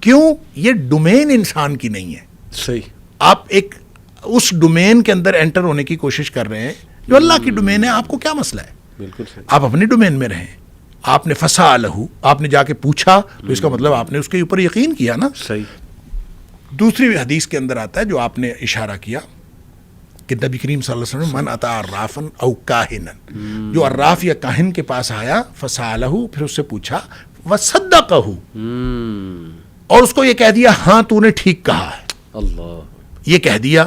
کیوں؟ یہ ڈومین انسان کی نہیں ہے. صحیح. آپ ایک اس ڈومین کے اندر انٹر ہونے کی کوشش کر رہے ہیں جو اللہ کی ڈومین ہے. آپ کو کیا مسئلہ ہے؟ بالکل صحیح. آپ اپنی ڈومین میں رہیں. آپ نے فسالہ, آپ نے جا کے پوچھا, تو اس کا مطلب آپ نے اس کے اوپر یقین کیا نا. صحیح. دوسری حدیث کے اندر آتا ہے جو آپ نے اشارہ کیا کہ نبی کریم صلی اللہ علیہ وسلم من اتا عرافا او کاہنا, جو عراف یا کاہن کے پاس آیا, فسالہ, پھر اس سے پوچھا, وصدقہ, اور اس کو یہ کہہ دیا ہاں تو نے ٹھیک کہا ہے, اللہ, یہ کہہ دیا,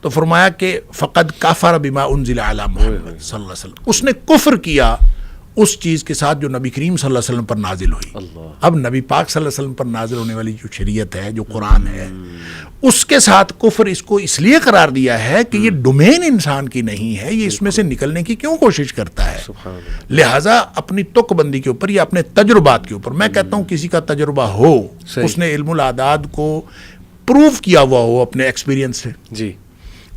تو فرمایا کہ فقد کفر بما انزل علی محمد صلی اللہ علیہ وسلم, اس نے کفر کیا اس چیز کے ساتھ جو نبی کریم صلی اللہ علیہ وسلم پر نازل ہوئی. اب نبی پاک صلی اللہ علیہ وسلم پر نازل ہونے والی جو شریعت ہے, جو قرآن ہے, اس کے ساتھ کفر اس کو اس لیے قرار دیا ہے کہ یہ ڈومین انسان کی نہیں ہے, یہ اس میں سے نکلنے کی کیوں کوشش کرتا ہے. لہٰذا اپنی تک بندی کے اوپر یا اپنے تجربات کے اوپر, میں کہتا ہوں کسی کا تجربہ ہو, اس نے علم الاعداد کو پروف کیا ہوا ہو اپنے ایکسپیرینس سے, جی,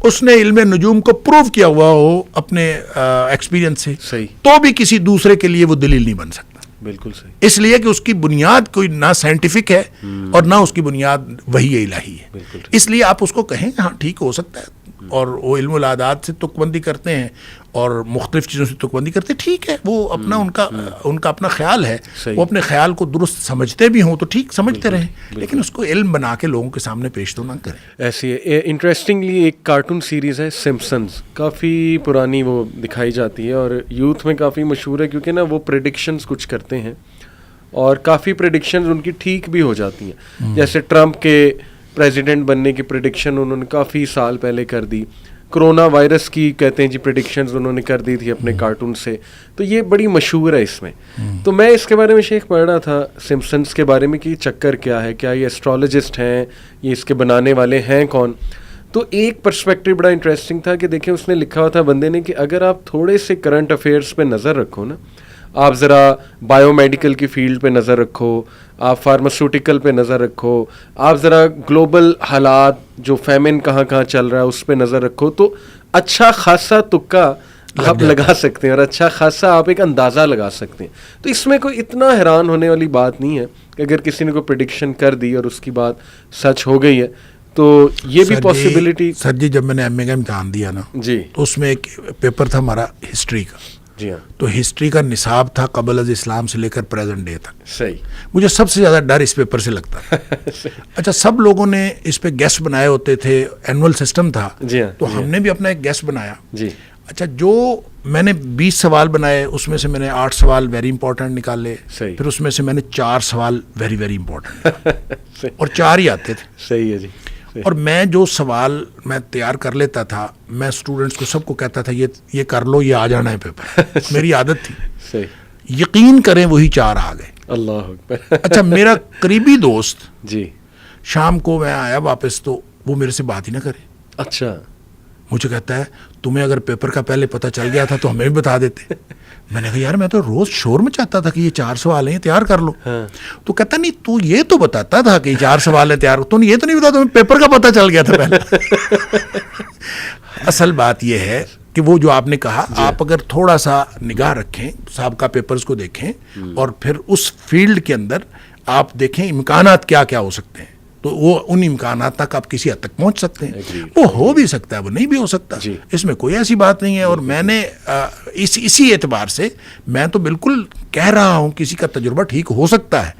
اس نے علم نجوم کو پروو کیا ہوا ہو اپنے ایکسپیرینس سے, صحیح, تو بھی کسی دوسرے کے لیے وہ دلیل نہیں بن سکتا. بالکل صحیح, اس لیے کہ اس کی بنیاد کوئی نہ سائنٹیفک ہے اور نہ اس کی بنیاد وحی الہی ہے. اس لیے آپ اس کو کہیں ہاں ٹھیک ہو سکتا ہے, اور وہ علم العادات سے تک بندی کرتے ہیں اور مختلف چیزوں سے تک بندی کرتے ہیں, ٹھیک ہے, وہ اپنا ان کا اپنا خیال ہے, وہ اپنے خیال کو درست سمجھتے بھی ہوں تو ٹھیک سمجھتے رہیں, لیکن اس کو علم بنا کے لوگوں کے سامنے پیش تو نہ کریں. ایسی ہے. انٹرسٹنگلی ایک کارٹون سیریز ہے سمپسنز, کافی پرانی وہ دکھائی جاتی ہے اور یوتھ میں کافی مشہور ہے, کیونکہ نا وہ پریڈکشنز کچھ کرتے ہیں اور کافی پریڈکشنز ان کی ٹھیک بھی ہو جاتی ہیں. جیسے ٹرمپ کے پریزیڈنٹ بننے کی پریڈکشن انہوں نے کافی سال پہلے کر دی, کرونا وائرس کی کہتے ہیں جی پریڈکشنز انہوں نے کر دی تھی اپنے کارٹون سے, تو یہ بڑی مشہور ہے اس میں. تو میں اس کے بارے میں شیخ پڑھ رہا تھا سمپسنز کے بارے میں کہ یہ چکر کیا ہے, کیا یہ ایسٹرولوجسٹ ہیں, یہ اس کے بنانے والے ہیں کون. تو ایک پرسپیکٹیو بڑا انٹرسٹنگ تھا کہ دیکھیں اس نے لکھا ہوا تھا بندے نے کہ اگر آپ تھوڑے سے کرنٹ افیئرس پہ نظر رکھو نا, آپ ذرا بایو میڈیکل کی فیلڈ پہ نظر رکھو, آپ فارماسیوٹیکل پہ نظر رکھو, آپ ذرا گلوبل حالات جو فیمن کہاں کہاں چل رہا ہے اس پہ نظر رکھو, تو اچھا خاصا تکا آپ لگا سکتے ہیں اور اچھا خاصا آپ ایک اندازہ لگا سکتے ہیں. تو اس میں کوئی اتنا حیران ہونے والی بات نہیں ہے کہ اگر کسی نے کوئی پریڈکشن کر دی اور اس کی بات سچ ہو گئی ہے تو یہ بھی پاسبلٹی. سر جی جب میں نے ایم اے کا امتحان دیا نا جی, تو اس میں ایک پیپر تھا ہمارا ہسٹری کا. جی ہاں, تو ہسٹری کا نصاب تھا قبل از اسلام سے لے کر پریزنٹ ڈے تک. صحیح, مجھے سب سے زیادہ ڈر اس پیپر سے لگتا ہے. اچھا سب لوگوں نے اس پہ گیس بنائے ہوتے تھے, اینول سسٹم تھا, جی ہاں, تو ہم نے بھی اپنا ایک گیس بنایا. جی, اچھا جو میں نے 20 سوال بنائے اس میں سے میں نے 8 سوال ویری امپورٹنٹ نکالے, پھر اس میں سے میں نے 4 سوال ویری ویری امپورٹنٹ, اور 4 ہی آتے تھے. صحیح ہے جی. اور میں جو سوال میں تیار کر لیتا تھا, میں اسٹوڈنٹس کو سب کو کہتا تھا یہ کر لو, یہ آ جانا ہے پیپر. میری عادت تھی. صحیح, یقین کریں وہی 4 آ گئے. اللہ اکبر. اچھا میرا قریبی دوست جی, شام کو میں آیا واپس تو وہ میرے سے بات ہی نہ کرے. اچھا, مجھے کہتا ہے تمہیں اگر پیپر کا پہلے پتہ چل گیا تھا تو ہمیں بھی بتا دیتے. میں نے کہا یار میں تو روز شور میں چاہتا تھا کہ یہ 4 سوال ہیں تیار کر لو. تو کہتا نہیں تو یہ تو بتاتا تھا کہ 4 سوال ہیں تیار, تو یہ تو نہیں بتا تمہیں پیپر کا پتہ چل گیا تھا پہلے. اصل بات یہ ہے کہ وہ جو آپ نے کہا, آپ اگر تھوڑا سا نگاہ رکھیں, سابقہ پیپرز کو دیکھیں اور پھر اس فیلڈ کے اندر آپ دیکھیں امکانات کیا کیا ہو سکتے ہیں, تو وہ ان امکانات تک آپ کسی حد تک پہنچ سکتے ہیں. وہ ہو بھی سکتا ہے, وہ نہیں بھی ہو سکتا, اس میں کوئی ایسی بات نہیں ہے. اور میں نے اسی اعتبار سے میں تو بالکل کہہ رہا ہوں کسی کا تجربہ ٹھیک ہو سکتا ہے,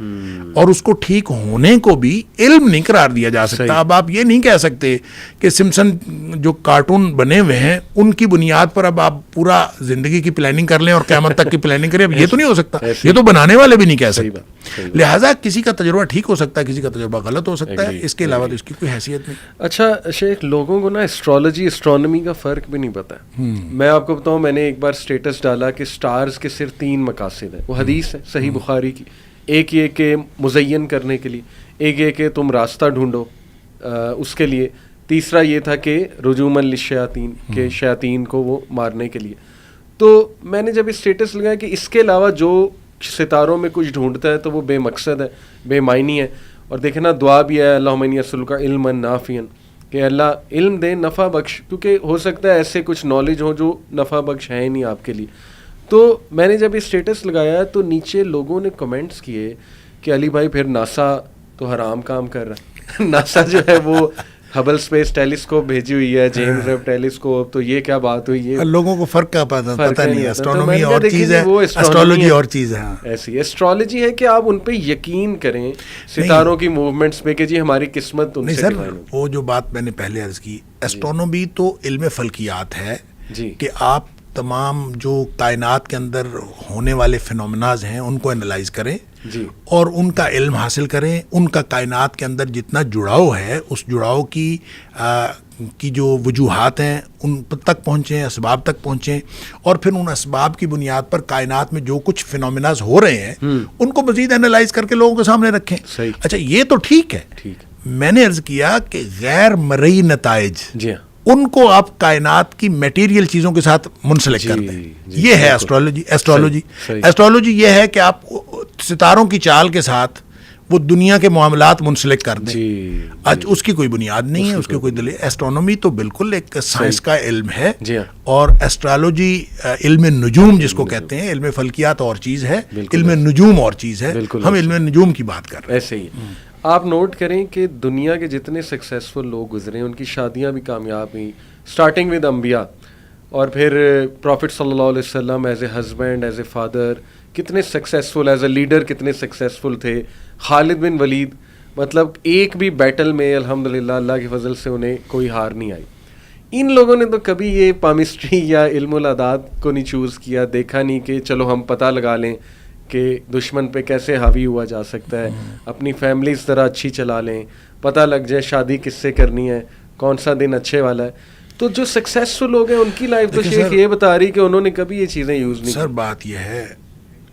اور اس کو ٹھیک ہونے کو بھی علم نہیں قرار دیا جا سکتا. اب آپ یہ نہیں کہہ سکتے کہ سمپسن جو کارٹون بنے ہوئے ہیں ان کی بنیاد پر اب آپ پورا زندگی کی پلاننگ کر لیں اور قیامت تک کی پلاننگ کریں. اب یہ تو نہیں ہو سکتا, یہ تو بنانے والے بھی نہیں کہہ سکتے. لہٰذا کسی کا تجربہ ٹھیک ہو سکتا ہے, کسی کا تجربہ غلط ہو سکتا ہے, اس کے علاوہ تو اس کی کوئی حیثیت نہیں. اچھا شیخ, لوگوں کو نا ایسٹرولوجی اسٹرانومی کا فرق بھی نہیں پتا ہے. میں آپ کو بتاؤں, میں نے ایک بار اسٹیٹس ڈالا کہ سٹارز کے صرف 3 مقاصد ہیں. وہ حدیث ہے صحیح بخاری کی. ایک یہ کہ مزین کرنے کے لیے, ایک یہ کہ تم راستہ ڈھونڈو اس کے لیے, تیسرا یہ تھا کہ رجوماً للشیاطین, کہ شیاطین کو وہ مارنے کے لیے. تو میں نے جب اسٹیٹس لگایا کہ اس کے علاوہ جو ستاروں میں کچھ ڈھونڈتا ہے تو وہ بے مقصد ہے, بے معنی ہے. اور دیکھیں نا دعا بھی ہے اللہم انی اسألک علما نافعا, کہ اللہ علم دے نفع بخش, کیونکہ ہو سکتا ہے ایسے کچھ نالج ہو جو نفع بخش ہے نہیں آپ کے لیے. تو میں نے جب یہ اسٹیٹس لگایا تو نیچے لوگوں نے کمنٹس کیے کہ علی بھائی پھر ناسا تو حرام کام کر رہا ہے. ناسا جو ہے وہ ہبل اسپیس ٹیلیسکوپ بھیجی ہوئی ہے, جیمز ویب ٹیلیسکوپ, تو یہ کیا بات ہوئی. یہ لوگوں کو فرق کا پتہ نہیں ہے, اسٹرانومی اور چیز ہے, ایسٹرولوجی اور چیز ہے. ایسی ایسٹرولوجی ہے کہ آپ ان پہ یقین کریں, ستاروں کی موومنٹس پہ, کہ جی ہماری قسمت ان سے. سر وہ جو بات میں نے پہلے عرض کی, ایسٹرونومی تو علم فلکیات ہے کہ آپ تمام جو کائنات کے اندر ہونے والے فینومناز ہیں ان کو انالائز کریں اور ان کا علم حاصل کریں. ان کا کائنات کے اندر جتنا جڑاؤ ہے اس جڑاؤ کی جو وجوہات ہیں ان تک پہنچیں, اسباب تک پہنچیں, اور پھر ان اسباب کی بنیاد پر کائنات میں جو کچھ فینومناز ہو رہے ہیں ان کو مزید انالائز کر کے لوگوں کے سامنے رکھیں. اچھا یہ تو ٹھیک ہے. میں نے عرض کیا کہ غیر مرئی نتائج ان کو آپ کائنات کی میٹیریل چیزوں کے ساتھ منسلک کرتے ہیں. یہ ہے ایسٹرولوجی. ایسٹرولوجی یہ ہے کہ آپ ستاروں کی چال کے ساتھ وہ دنیا کے معاملات منسلک کر دیں. جی آج اس کی کوئی بنیاد نہیں ہے, اس کی کوئی دلیل. ایسٹرونومی تو بالکل ایک سائنس کا علم ہے, جی ہاں, اور ایسٹرالوجی علم نجوم جس کو کہتے ہیں, علم فلکیات اور چیز ہے, علم نجوم اور چیز ہے. ہم علم نجوم کی بات کر رہے ہیں. ایسے ہی آپ نوٹ کریں کہ دنیا کے جتنے سکسیسفل لوگ گزرے ان کی شادیاں بھی کامیاب ہوئیں, اسٹارٹنگ ود انبیاء, اور پھر پروفٹ صلی اللہ علیہ وسلم as a husband, as a father کتنے سکسیسفل, ایز اے لیڈر کتنے سکسیسفل تھے. خالد بن ولید, مطلب ایک بھی بیٹل میں الحمدللہ اللہ کے فضل سے انہیں کوئی ہار نہیں آئی. ان لوگوں نے تو کبھی یہ پامسٹری یا علم الاعداد کو نہیں چوز کیا, دیکھا نہیں کہ چلو ہم پتہ لگا لیں کہ دشمن پہ کیسے حاوی ہوا جا سکتا ہے, اپنی فیملی اس طرح اچھی چلا لیں, پتہ لگ جائے شادی کس سے کرنی ہے, کون سا دن اچھے والا ہے. تو جو سکسیسفل لوگ ہیں ان کی لائف تو شیخ یہ بتا رہی کہ انہوں نے کبھی یہ چیزیں یوز نہیں. سر بات یہ ہے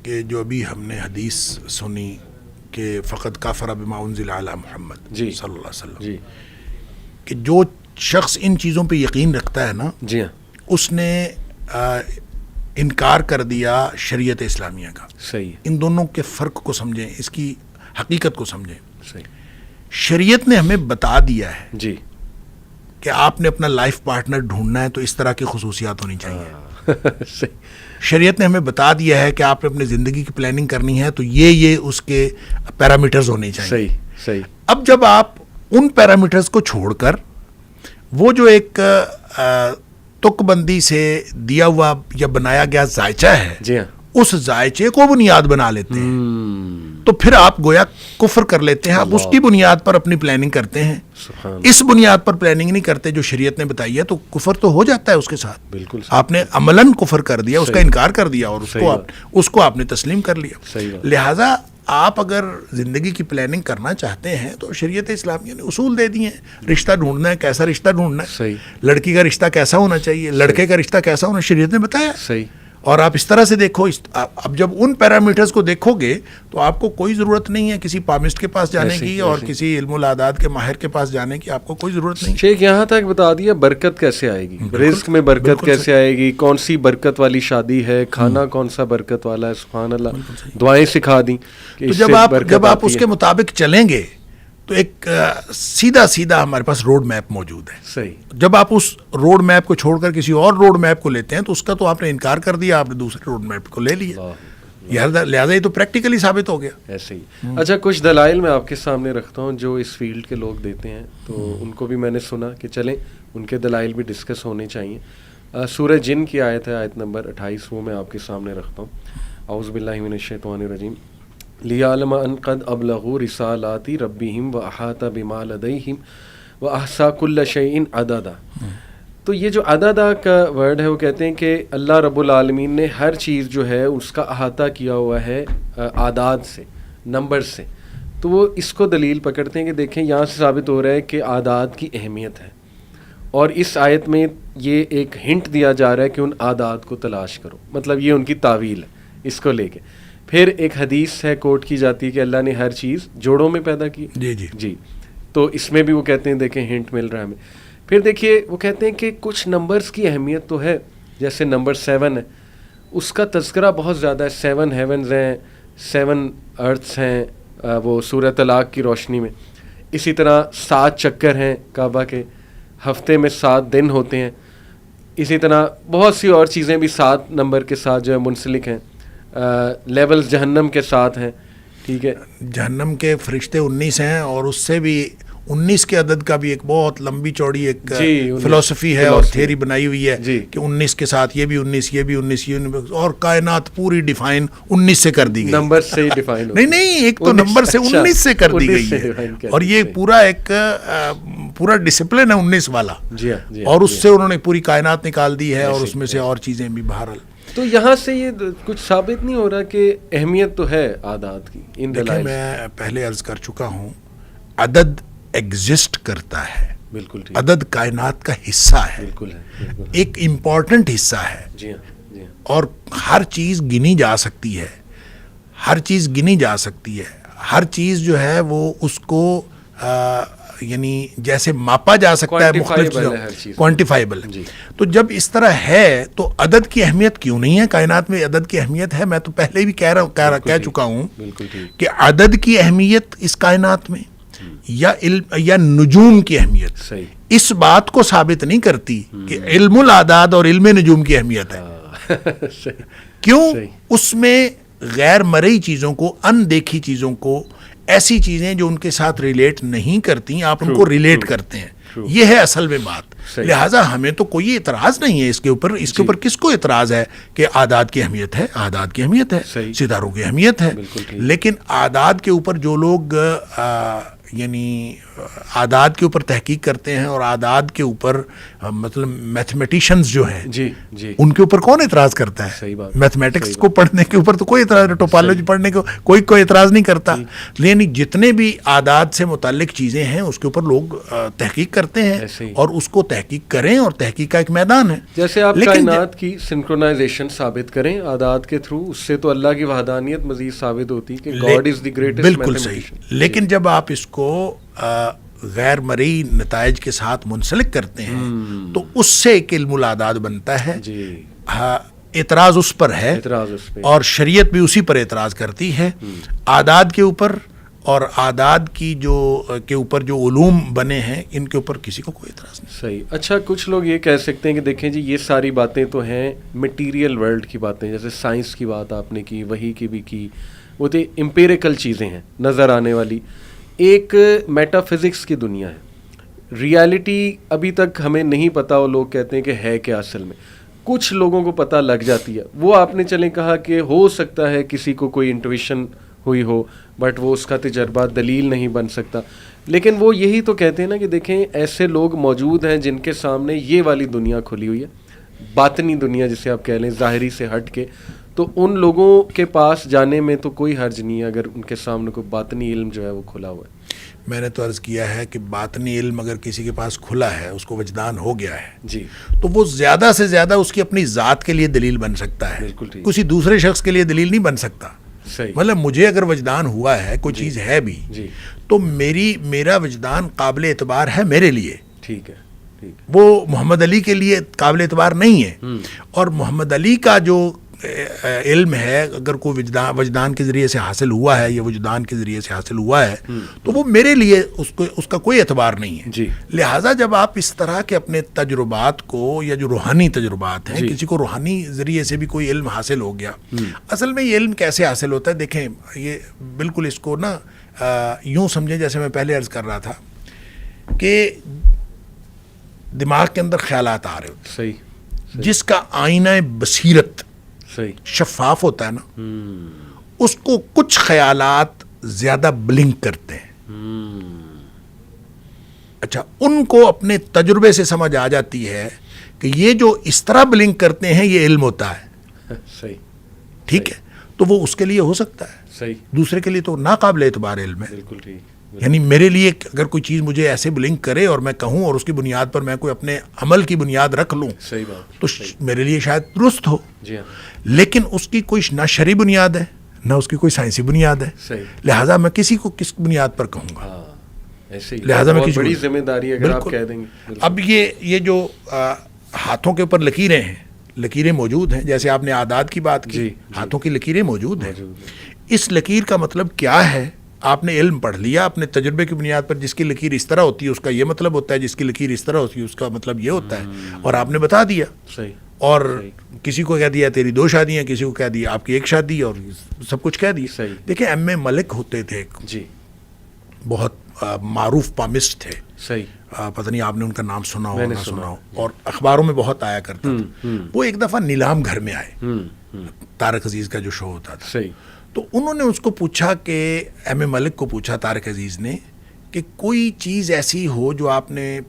کہ جو ابھی ہم نے حدیث سنی کہ فقط کافر بما انزل علی محمد جی صلی اللہ علیہ وسلم, جی کہ جو شخص ان چیزوں پہ یقین رکھتا ہے نا, جی ہاں, اس نے انکار کر دیا شریعت اسلامیہ کا. صحیح, ان دونوں کے فرق کو سمجھیں, اس کی حقیقت کو سمجھیں. صحیح, شریعت نے ہمیں بتا دیا ہے جی کہ آپ نے اپنا لائف پارٹنر ڈھونڈنا ہے تو اس طرح کی خصوصیات ہونی چاہیے. صحیح, شریعت نے ہمیں بتا دیا ہے کہ آپ نے اپنی زندگی کی پلاننگ کرنی ہے تو یہ اس کے پیرامیٹرز ہونے چاہیے. صحیح, صحیح. اب جب آپ ان پیرامیٹرز کو چھوڑ کر وہ جو ایک تک بندی سے دیا ہوا یا بنایا گیا ذائچہ ہے, جی ہاں, اس ذائچے کو بنیاد بنا لیتے ہیں, تو پھر آپ گویا کفر کر لیتے ہیں. آپ اس کی بنیاد پر اپنی پلاننگ کرتے ہیں, اس بنیاد پر پلاننگ نہیں کرتے جو شریعت نے بتائی ہے, تو کفر تو ہو جاتا ہے اس کے ساتھ. بالکل آپ نے عملاً کفر کر دیا, اس کا انکار کر دیا, اور اس کو آپ نے تسلیم کر لیا. لہٰذا آپ اگر زندگی کی پلاننگ کرنا چاہتے ہیں تو شریعت اسلامیہ نے اصول دے دیے ہیں. رشتہ ڈھونڈنا ہے, کیسا رشتہ ڈھونڈنا ہے, لڑکی کا رشتہ کیسا ہونا چاہیے, لڑکے کا رشتہ کیسا ہونا, شریعت نے بتایا. صحیح. اور آپ اس طرح سے دیکھو, اب جب ان پیرامیٹرز کو دیکھو گے تو آپ کو کوئی ضرورت نہیں ہے کسی پامسٹ کے پاس جانے کی اور کسی علم الاعداد کے ماہر کے پاس جانے کی, آپ کو کوئی ضرورت نہیں. شیخ یہاں تک بتا دیا برکت کیسے آئے گی, رزق میں برکت کیسے آئے گی, کون سی برکت والی شادی ہے, کھانا کون سا برکت والا ہے. سبحان اللہ, دعائیں سکھا دیں. تو جب آپ اس کے مطابق چلیں گے تو ایک سیدھا ہمارے پاس روڈ میپ موجود ہے. صحیح. جب آپ اس روڈ میپ کو چھوڑ کر کسی اور روڈ میپ کو لیتے ہیں تو اس کا تو آپ نے انکار کر دیا, آپ نے دوسرے روڈ میپ کو لے لیا. لہٰذا یہ تو پریکٹیکلی ثابت ہو گیا. ایسے ہی. اچھا, کچھ دلائل میں آپ کے سامنے رکھتا ہوں جو اس فیلڈ کے لوگ دیتے ہیں, تو ان کو بھی میں نے سنا کہ چلیں ان کے دلائل بھی ڈسکس ہونے چاہیے. سورہ جن کی آیت ہے, آیت نمبر 28, وہ میں آپ کے سامنے رکھتا ہوں. اعوذ باللہ من الشیطان الرجیم. لیعلم ان قد ابلغوا رسالات ربهم واحاط بما لديهم واحصى كل شيء عددا. تو یہ جو عددا کا ورڈ ہے وہ کہتے ہیں کہ اللہ رب العالمین نے ہر چیز جو ہے اس کا احاطہ کیا ہوا ہے اعداد سے, نمبر سے. تو وہ اس کو دلیل پکڑتے ہیں کہ دیکھیں یہاں سے ثابت ہو رہا ہے کہ اعداد کی اہمیت ہے, اور اس آیت میں یہ ایک ہنٹ دیا جا رہا ہے کہ ان اعداد کو تلاش کرو. مطلب یہ ان کی تعویل ہے اس کو لے کے. پھر ایک حدیث ہے, کوٹ کی جاتی ہے کہ اللہ نے ہر چیز جوڑوں میں پیدا کی. جی. تو اس میں بھی وہ کہتے ہیں دیکھیں ہنٹ مل رہا ہے ہمیں. پھر دیکھیے وہ کہتے ہیں کہ کچھ نمبرز کی اہمیت تو ہے, جیسے نمبر 7 ہے, اس کا تذکرہ بہت زیادہ ہے. 7 ہیونز ہیں, 7 ارتھس ہیں وہ سورہ طلاق کی روشنی میں. اسی طرح 7 چکر ہیں کعبہ کے, ہفتے میں 7 دن ہوتے ہیں. اسی طرح بہت سی اور چیزیں بھی 7 نمبر کے ساتھ جو ہے منسلک ہیں. لیولز جہنم کے ساتھ ہیں. ٹھیک ہے, جہنم کے فرشتے 19 ہیں, اور اس سے بھی 19 کے عدد کا بھی ایک بہت لمبی چوڑی ایک فلسفی ہے اور تھیوری بنائی ہوئی ہے کہ 19 کے ساتھ یہ بھی 19, یہ بھی 19, یہ 19, اور کائنات پوری ڈیفائن 19 سے کر دی گئی. نمبر سے ہی ڈیفائن نہیں, ایک تو نمبر سے 19 سے کر دی گئی ہے, اور یہ پورا ڈسپلن ہے 19 والا. اور اس سے انہوں نے پوری کائنات نکال دی ہے, اور اس میں سے اور چیزیں بھی بہرحال. تو یہاں سے یہ کچھ ثابت نہیں ہو رہا کہ اہمیت تو ہے اعداد کی. دیکھیں, میں پہلے عرض کر چکا ہوں, عدد ایگزسٹ کرتا ہے. بالکل. عدد کائنات کا حصہ ہے. بالکل ہے, ایک امپورٹنٹ حصہ ہے. جی ہاں. اور ہر چیز گنی جا سکتی ہے, ہر چیز گنی جا سکتی ہے. ہر چیز جو ہے وہ اس کو یعنی جیسے ماپا جا سکتا ہے مختلف چیزوں، کوانٹیفائبل ہے. تو جب اس طرح ہے تو عدد کی اہمیت کیوں نہیں ہے؟ کائنات میں عدد کی اہمیت ہے. میں تو پہلے بھی کہہ چکا ہوں کہ عدد کی اہمیت اس کائنات میں یا نجوم کی اہمیت اس بات کو ثابت نہیں کرتی کہ علم الاعداد اور علم نجوم کی اہمیت ہے. کیوں؟ اس میں غیر مرئی چیزوں کو، ان دیکھی چیزوں کو، ایسی چیزیں جو ان کے ساتھ ریلیٹ نہیں کرتی آپ ان کو ریلیٹ کرتے ہیں. یہ ہے اصل میں بات. لہٰذا ہمیں تو کوئی اعتراض نہیں ہے اس کے اوپر. اس کے اوپر کس کو اعتراض ہے کہ اعداد کی اہمیت ہے؟ اعداد کی اہمیت ہے، ستاروں کی اہمیت ہے. لیکن اعداد کے اوپر جو لوگ یعنی اعداد کے اوپر تحقیق کرتے ہیں اور اعداد کے اوپر مطلب میتھمیٹیشینز جو ہیں ان کے اوپر کون اعتراض کرتا ہے؟ میتھمیٹکس کو پڑھنے کے اوپر تو کوئی اعتراض، ٹوپالوجی پڑھنے کو کوئی اعتراض نہیں کرتا. لیکن جتنے بھی اعداد سے متعلق چیزیں ہیں اس کے اوپر لوگ تحقیق کرتے ہیں اور اس کو تحقیق کریں، اور تحقیق کا ایک میدان ہے. جیسے آپ کائنات کی سنکرونائزیشن ثابت کریں اعداد کے تھرو، اس سے تو اللہ کی وحدانیت مزید ثابت ہوتی ہے کہ گاڈ از دی گریٹسٹ. بالکل صحیح. لیکن جب آپ اس کو غیر مرئی نتائج کے ساتھ منسلک کرتے ہیں تو اس سے ایک علم الاعداد بنتا ہے. اعتراض اس پر ہے اور شریعت بھی اسی پر اعتراض کرتی ہے. اعداد کے اوپر اور اعداد کی کے اوپر جو علوم بنے ہیں ان کے اوپر کسی کو کوئی اعتراض نہیں. صحیح. اچھا، کچھ لوگ یہ کہہ سکتے ہیں کہ دیکھیں جی یہ ساری باتیں تو ہیں مٹیریل ورلڈ کی باتیں، جیسے سائنس کی بات آپ نے کی، وحی کی بھی کی، وہ تو امپیریکل چیزیں ہیں نظر آنے والی. ایک میٹا فزکس کی دنیا ہے، ریالٹی ابھی تک ہمیں نہیں پتہ. وہ لوگ کہتے ہیں کہ ہے کیا اصل میں، کچھ لوگوں کو پتہ لگ جاتی ہے. وہ آپ نے چلیں کہا کہ ہو سکتا ہے کسی کو کوئی انٹویشن ہوئی ہو، بٹ وہ اس کا تجربہ دلیل نہیں بن سکتا. لیکن وہ یہی تو کہتے ہیں نا کہ دیکھیں ایسے لوگ موجود ہیں جن کے سامنے یہ والی دنیا کھلی ہوئی ہے، باطنی دنیا جسے آپ کہہ لیں، ظاہری سے ہٹ کے. تو ان لوگوں کے پاس جانے میں تو کوئی حرج نہیں ہے اگر ان کے سامنے کوئی باطنی علم جو ہے وہ کھلا ہوا ہے. میں نے تو عرض کیا ہے کہ باطنی علم اگر کسی کے پاس کھلا ہے، اس کو وجدان ہو گیا ہے جی، تو وہ زیادہ سے زیادہ اس کی اپنی ذات کے لیے دلیل بن سکتا ہے، کسی دوسرے شخص کے لیے دلیل نہیں بن سکتا. مطلب مجھے اگر وجدان ہوا ہے، کوئی چیز ہے بھی، تو میرا وجدان قابل اعتبار ہے میرے لیے. ٹھیک ہے. وہ محمد علی کے لیے قابل اعتبار نہیں ہے. اور محمد علی کا جو علم ہے اگر کوئی وجدان کے ذریعے سے حاصل ہوا ہے یا وجدان کے ذریعے سے حاصل ہوا ہے تو وہ میرے لیے اس کا کوئی اعتبار نہیں ہے. لہٰذا جب آپ اس طرح کے اپنے تجربات کو، یا جو روحانی تجربات ہیں، کسی کو روحانی ذریعے سے بھی کوئی علم حاصل ہو گیا. اصل میں یہ علم کیسے حاصل ہوتا ہے؟ دیکھیں یہ بالکل اس کو نا یوں سمجھیں جیسے میں پہلے عرض کر رہا تھا کہ دماغ کے اندر خیالات آ رہے ہوتے ہیں. جس کا آئینہ بصیرت شفاف ہوتا ہے نا، اس کو کچھ خیالات زیادہ بلنک کرتے ہیں. اچھا، ان کو اپنے تجربے سے سمجھ آ جاتی ہے کہ یہ جو اس طرح بلنک کرتے ہیں یہ علم ہوتا ہے. ٹھیک ہے، تو وہ اس کے لیے ہو سکتا ہے، دوسرے کے لیے تو ناقابل اعتبار علم ہے. بالکل ٹھیک. یعنی میرے لیے اگر کوئی چیز مجھے ایسے بلنک کرے اور میں کہوں اور اس کی بنیاد پر میں کوئی اپنے عمل کی بنیاد رکھ لوں تو میرے لیے شاید درست ہو. لیکن اس کی کوئی نہ شرعی بنیاد ہے نہ اس کی کوئی سائنسی بنیاد ہے. لہٰذا میں کسی کو کس بنیاد پر کہوں گا؟ لہٰذا میں کسی بڑی ذمہ داری اگر آپ کہہ دیں گے. اب یہ جو ہاتھوں کے اوپر لکیریں ہیں، لکیریں موجود ہیں، جیسے آپ نے اعداد کی بات کی، ہاتھوں کی لکیریں موجود ہیں. اس لکیر کا مطلب کیا ہے؟ آپ نے علم پڑھ لیا اپنے تجربے کی بنیاد پر، جس کی لکیر اس طرح ہوتی ہے اس کا یہ مطلب ہوتا ہے، جس کی لکیر اس طرح ہوتی ہے اس کا مطلب یہ ہوتا ہے، اور آپ نے بتا دیا. اور کسی کو کہہ دیا تیری 2 شادیاں، کسی کو کہہ دیا آپ کی 1 شادی، اور سب کچھ کہہ دیا. دیکھیں ایم اے ملک ہوتے تھے، بہت معروف پامسٹ تھے. پتہ نہیں آپ نے ان کا نام سنا ہو نہ سنا ہو، اور اخباروں میں بہت آیا کرتا تھا. وہ ایک دفعہ نیلام گھر میں آئے، طارق عزیز کا جو شو ہوتا تھا. تو انہوں نے اس کو پوچھا کہ ایم اے ملک کو پوچھا طارق عزیز نے کہ کوئی چیز ایسی ہو جو آپ نے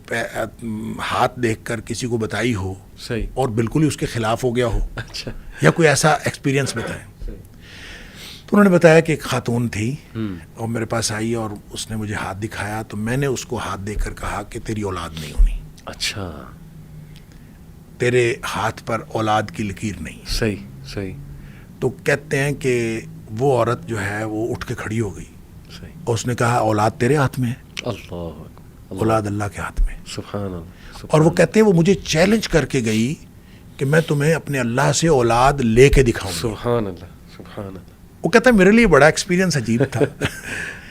ہاتھ دیکھ کر کسی کو بتائی ہو اور بالکل ہی اس کے خلاف ہو گیا ہو، یا کوئی ایسا ایکسپیرینس بتائیں. تو انہوں نے بتایا کہ ایک خاتون تھی اور میرے پاس آئی اور اس نے مجھے ہاتھ دکھایا، تو میں نے اس کو ہاتھ دیکھ کر کہا کہ تیری اولاد نہیں ہونی. اچھا، تیرے ہاتھ پر اولاد کی لکیر نہیں. صحیح. تو کہتے ہیں کہ وہ عورت جو ہے وہ اٹھ کے کھڑی ہو گئی اور اس نے کہا اولاد تیرے ہاتھ میں ہے. اللہ. اولاد اللہ کے ہاتھ میں. سبحان اللہ. اور وہ کہتے ہیں وہ مجھے چیلنج کر کے گئی کہ میں تمہیں اپنے اللہ سے اولاد لے کے دکھاؤں گا. سبحان اللہ. سبحان اللہ. وہ کہتا ہے میرے لیے بڑا ایکسپیرینس عجیب تھا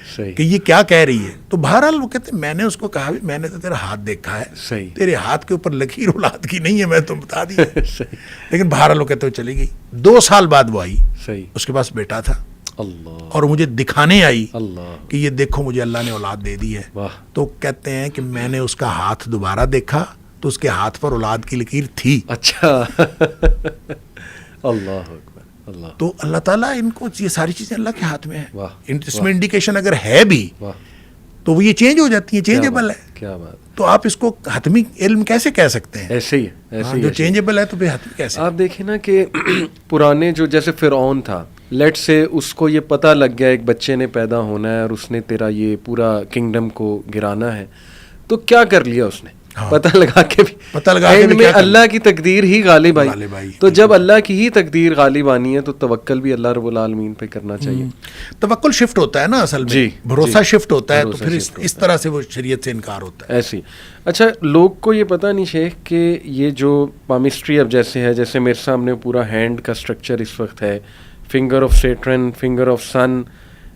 صحیح کہ یہ کیا کہہ رہی ہے. تو بہرحال وہ کہتے ہیں میں نے اس کو کہا بھی میں نے تو تیرا ہاتھ دیکھا ہے, صحیح تیرے ہاتھ کے اوپر لکیر اولاد کی نہیں ہے, میں تم بتا دیا. صحیح لیکن بہرحال وہ کہتے ہوئے چلی گئی. 2 سال بعد وہ آئی, صحیح. اس کے پاس بیٹا تھا اللہ اور مجھے دکھانے آئی اللہ. کہ یہ دیکھو مجھے اللہ نے اولاد دے دی ہے. واہ. تو کہتے ہیں کہ میں نے اس کا ہاتھ دوبارہ دیکھا تو اس کے ہاتھ پر اولاد کی لکیر تھی. اچھا. اللہ اکبر. اللہ. تو اللہ تعالیٰ ان کو یہ ساری چیزیں اللہ کے ہاتھ میں واہ. ہیں. اس میں انڈیکیشن اگر ہے بھی واہ. تو وہ یہ چینج ہو جاتی ہیں, چینجیبل ہے. کیا بات. تو آپ اس کو حتمی علم کیسے کہہ سکتے ہیں؟ ایسے ہی ہے, ایسے ہی جو ہے. چینجیبل ہے تو پھر حتمی کیسے؟ آپ دیکھیں نا کہ پرانے جو جیسے فرعون تھا, لیٹ سے اس کو یہ پتہ لگ گیا ایک بچے نے پیدا ہونا ہے اور اس نے تیرا یہ پورا کنگڈم کو گرانا ہے, تو کیا کر لیا اس نے؟ پتہ لگا کے بھی اینڈ میں اللہ کی تقدیر ہی غالب آئی. تو جب اللہ کی ہی تقدیر غالب آنی ہے تو توکل بھی اللہ رب العالمین پہ کرنا چاہیے. توکل شفٹ ہوتا ہے نا اصل میں, بھروسہ شفٹ ہوتا ہے, تو پھر اس طرح سے وہ شریعت سے انکار ہوتا ہے ایسی. اچھا, لوگ کو یہ پتہ نہیں شیخ کہ یہ جو پامسٹری اب جیسے ہے, جیسے میرے سامنے پورا ہینڈ کا اسٹرکچر اس وقت ہے, finger of Saturn, finger of Sun,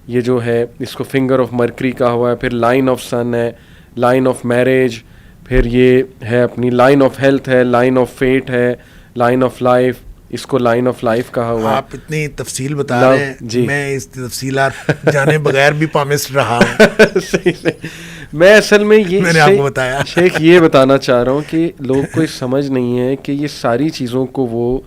یہ جو ہے اس کو فنگر آف مرکری کہا ہوا ہے, پھر لائن آف سن ہے, لائن آف میرج, پھر یہ ہے اپنی لائن آف ہیلتھ ہے, لائن آف فیٹ ہے, لائن آف لائف, اس کو لائن آف لائف کہا ہوا ہے. آپ اتنی تفصیل بتا رہے ہیں جی, میں اس تفصیلات جانے بغیر بھی پامسٹ رہا ہوں. صحیح. میں اصل میں یہ میں نے آپ کو بتایا شیخ یہ بتانا چاہ رہا ہوں کہ لوگ کو اس سمجھ نہیں ہے کہ یہ ساری چیزوں کو وہ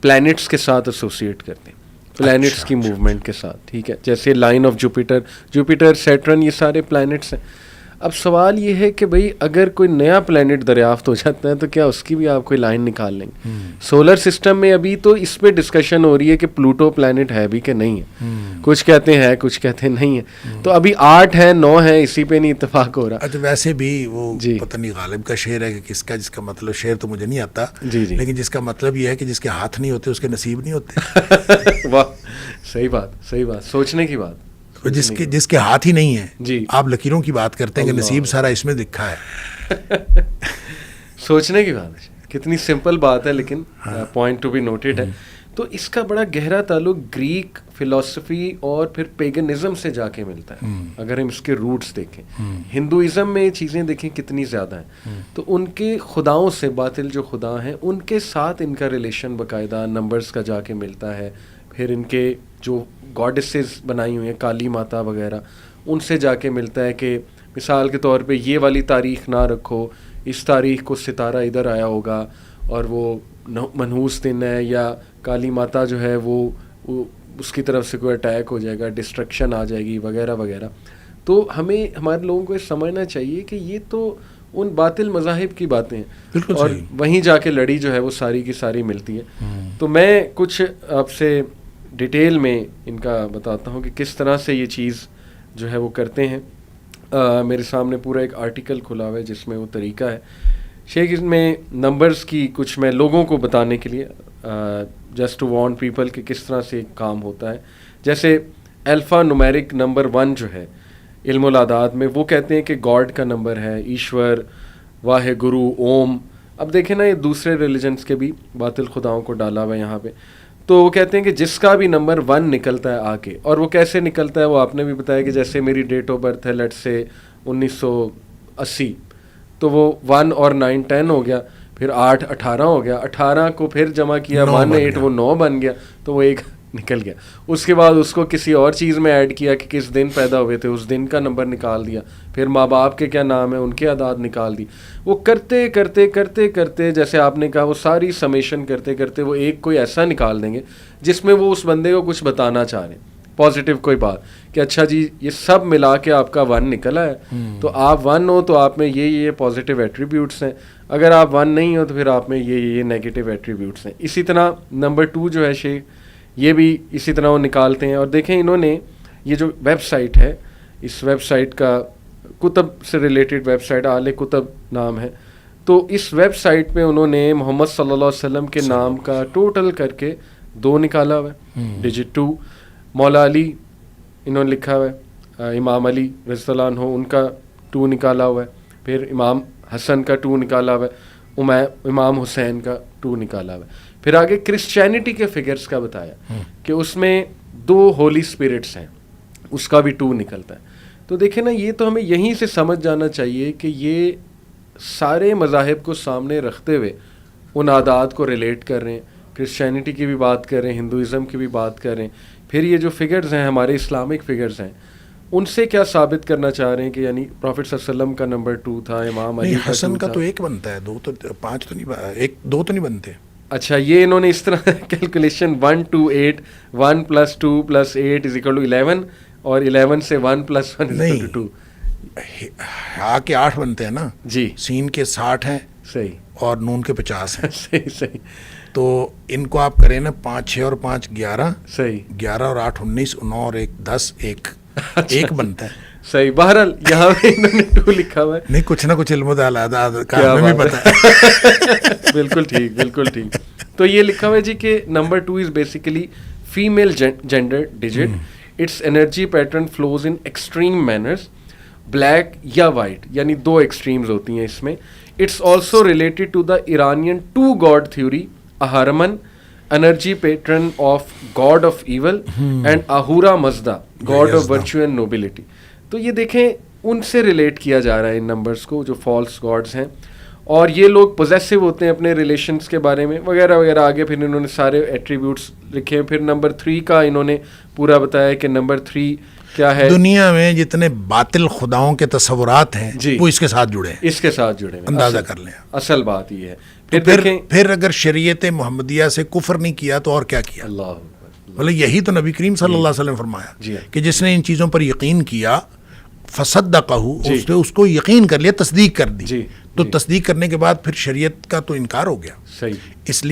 پلانٹس کے ساتھ ایسوسیٹ کرتے ہیں, پلانٹس کی موومنٹ کے ساتھ. ٹھیک ہے, جیسے لائن آف جوپیٹر, سیٹرن, یہ سارے پلانٹس ہیں. اب سوال یہ ہے کہ بھئی اگر کوئی نیا پلانٹ دریافت ہو جاتا ہے تو کیا اس کی بھی آپ کوئی لائن نکال لیں گے؟ سولر سسٹم میں ابھی تو اس پہ ڈسکشن ہو رہی ہے کہ پلوٹو پلانٹ ہے بھی کہ نہیں ہے. کچھ کہتے ہیں کچھ کہتے ہیں نہیں ہے. تو ابھی 8 ہے 9 ہے, اسی پہ نہیں اتفاق ہو رہا. اچھا, ویسے بھی وہ پتہ نہیں غالب کا شعر ہے کہ کس کا, جس کا مطلب شعر تو مجھے نہیں آتا, لیکن جس کا مطلب یہ ہے کہ جس کے ہاتھ نہیں ہوتے اس کے نصیب نہیں ہوتے. واہ, صحیح بات, صحیح بات, سوچنے کی بات. جس کے ہاتھ ہی نہیں ہے جی, آپ لکیروں کی بات کرتے ہیں کہ نصیب سارا اس میں دکھا ہے. سوچنے کی بات ہے, کتنی سمپل بات ہے لیکن پوائنٹ ٹو بی نوٹڈ ہے. تو اس کا بڑا گہرا تعلق گریک فلسفی اور پھر پیگنزم سے جا کے ملتا ہے. اگر ہم اس کے روٹس دیکھیں, ہندوازم میں یہ چیزیں دیکھیں کتنی زیادہ ہیں, تو ان کے خداؤں سے, باطل جو خدا ہیں ان کے ساتھ ان کا ریلیشن باقاعدہ نمبرز کا جا کے ملتا ہے. پھر ان کے جو گاڈسز بنائی ہوئی ہیں, کالی ماتا وغیرہ, ان سے جا کے ملتا ہے کہ مثال کے طور پہ یہ والی تاریخ نہ رکھو, اس تاریخ کو ستارہ ادھر آیا ہوگا اور وہ منحوس دن ہے, یا کالی ماتا جو ہے وہ اس کی طرف سے کوئی اٹیک ہو جائے گا, ڈسٹرکشن آ جائے گی وغیرہ وغیرہ. تو ہمیں ہمارے لوگوں کو یہ سمجھنا چاہیے کہ یہ تو ان باطل مذاہب کی باتیں ہیں, اور وہیں جا کے لڑی جو ہے وہ ساری کی ساری ملتی ہے. تو میں کچھ آپ سے ڈیٹیل میں ان کا بتاتا ہوں کہ کس طرح سے یہ چیز جو ہے وہ کرتے ہیں. میرے سامنے پورا ایک آرٹیکل کھلا ہوا ہے جس میں وہ طریقہ ہے شیخ. اس میں نمبرز کی کچھ میں لوگوں کو بتانے کے لیے جسٹ ٹو وارن پیپل کہ کس طرح سے کام ہوتا ہے. جیسے الفا نومیرک نمبر 1 جو ہے علم الاعداد میں, وہ کہتے ہیں کہ گاڈ کا نمبر ہے, ایشور, واہ گرو, اوم. اب دیکھیں نا, یہ دوسرے ریلیجنس کے بھی باطل خداؤں کو ڈالا ہوا ہے یہاں پہ. تو وہ کہتے ہیں کہ جس کا بھی نمبر 1 نکلتا ہے آ کے, اور وہ کیسے نکلتا ہے وہ آپ نے بھی بتایا کہ جیسے میری ڈیٹ آف برتھ ہے لیٹ سے 1980, تو وہ 1 اور 9 10 ہو گیا, پھر 8 18 ہو گیا, 18 کو پھر جمع کیا 1 8 وہ 9 بن گیا, تو وہ ایک نکل گیا. اس کے بعد اس کو کسی اور چیز میں ایڈ کیا کہ کس دن پیدا ہوئے تھے, اس دن کا نمبر نکال دیا, پھر ماں باپ کے کیا نام ہے ان کے اعداد نکال دی. وہ کرتے کرتے کرتے کرتے جیسے آپ نے کہا وہ ساری سمیشن کرتے کرتے وہ ایک کوئی ایسا نکال دیں گے جس میں وہ اس بندے کو کچھ بتانا چاہ رہے ہیں, پازیٹیو کوئی بات کہ اچھا جی یہ سب ملا کے آپ کا 1 نکلا ہے, تو آپ 1 ہو تو آپ میں یہ پازیٹیو ایٹریبیوٹس ہیں, اگر آپ 1 نہیں ہو تو پھر آپ میں یہ نیگیٹو ایٹریبیوٹس ہیں. اسی طرح نمبر 2 جو ہے شیخ, یہ بھی اسی طرح وہ نکالتے ہیں. اور دیکھیں انہوں نے یہ جو ویب سائٹ ہے, اس ویب سائٹ کا کتب سے ریلیٹڈ ویب سائٹ اعلی کتب نام ہے, تو اس ویب سائٹ پہ انہوں نے محمد صلی اللہ علیہ وسلم کے نام کا ٹوٹل کر کے 2 نکالا ہوا ہے, ڈیجٹ 2. مولا علی انہوں نے لکھا ہوا ہے, امام علی رضی اللہ عنہ ان کا 2 نکالا ہوا ہے. پھر امام حسن کا 2 نکالا ہوا ہے, امام حسین کا 2 نکالا ہوا ہے. پھر آگے کرسچینٹی کے فگرز کا بتایا کہ اس میں 2 ہولی اسپرٹس ہیں, اس کا بھی 2 نکلتا ہے. تو دیکھیں نا, یہ تو ہمیں یہیں سے سمجھ جانا چاہیے کہ یہ سارے مذاہب کو سامنے رکھتے ہوئے ان عادات کو ریلیٹ کر رہے ہیں. کرسچینٹی کی بھی بات کر رہے ہیں, ہندوازم کی بھی بات کر رہے ہیں. پھر یہ جو فگرز ہیں ہمارے اسلامک فگرز ہیں, ان سے کیا ثابت کرنا چاہ رہے ہیں کہ یعنی پروفٹ صلی اللہ علیہ وسلم کا نمبر 2 تھا, امام علی کا حسن 2 کا تھا. تو 1 بنتا ہے, 2 تو 5 تو نہیں, 2 تو نہیں بنتے. اچھا, یہ انہوں نے اس طرح کیلکولیشن 1 2 8 1 + 2 + 8 = 11 اور 11 سے 1 + 1 = 2. ہا کے 8 بنتے ہیں نا جی, سین کے 60 ہیں صحیح, اور نون کے 50 ہیں. صحیح. تو ان کو آپ کریں نا 5 6 اور 5 11, صحیح, 11 اور 8 19, 9 اور 1 10, 1 بنتا ہے. صحیح. بہرحال یہاں پہ انہوں نے 2 لکھا ہوا ہے. نہیں, کچھ نہ کچھ علم کا ہمیں بھی پتا ہے. بالکل ٹھیک, بالکل ٹھیک. تو یہ لکھا ہوا ہے جی کہ number 2 is basically female gender digit. Its energy pattern flows in extreme manners, black یا وائٹ, یعنی 2 ایکسٹریمز ہوتی ہیں اس میں. It's also related to the Iranian 2 god theory, Ahriman energy pattern of god of evil and Ahura Mazda god of virtue and nobility. تو یہ دیکھیں ان سے ریلیٹ کیا جا رہا ہے ان نمبرز کو جو فالس گاڈز ہیں, اور یہ لوگ پوزیسو ہوتے ہیں اپنے ریلیشنز کے بارے میں وغیرہ وغیرہ. آگے پھر انہوں نے سارے ایٹریبیوٹس لکھے ہیں. پھر نمبر 3 کا انہوں نے پورا بتایا کہ نمبر 3 کیا ہے. دنیا میں جتنے باطل خداؤں کے تصورات ہیں وہ اس کے ساتھ جڑے ہیں, اس کے ساتھ جڑے ہیں, اندازہ کر لیں. اصل بات یہ ہے. پھر اگر شریعت محمدیہ سے کفر نہیں کیا تو اور کیا کیا؟ اللہ, بولے یہی تو نبی کریم صلی اللہ علیہ وسلم فرمایا کہ جس نے ان چیزوں پر یقین کیا فصدقہ, اس نے اس کو یقین کر لیا, تصدیق کر دی. تو تصدیق کرنے کے بعد پھر شریعت کا تو انکار ہو گیا. صحیح. اس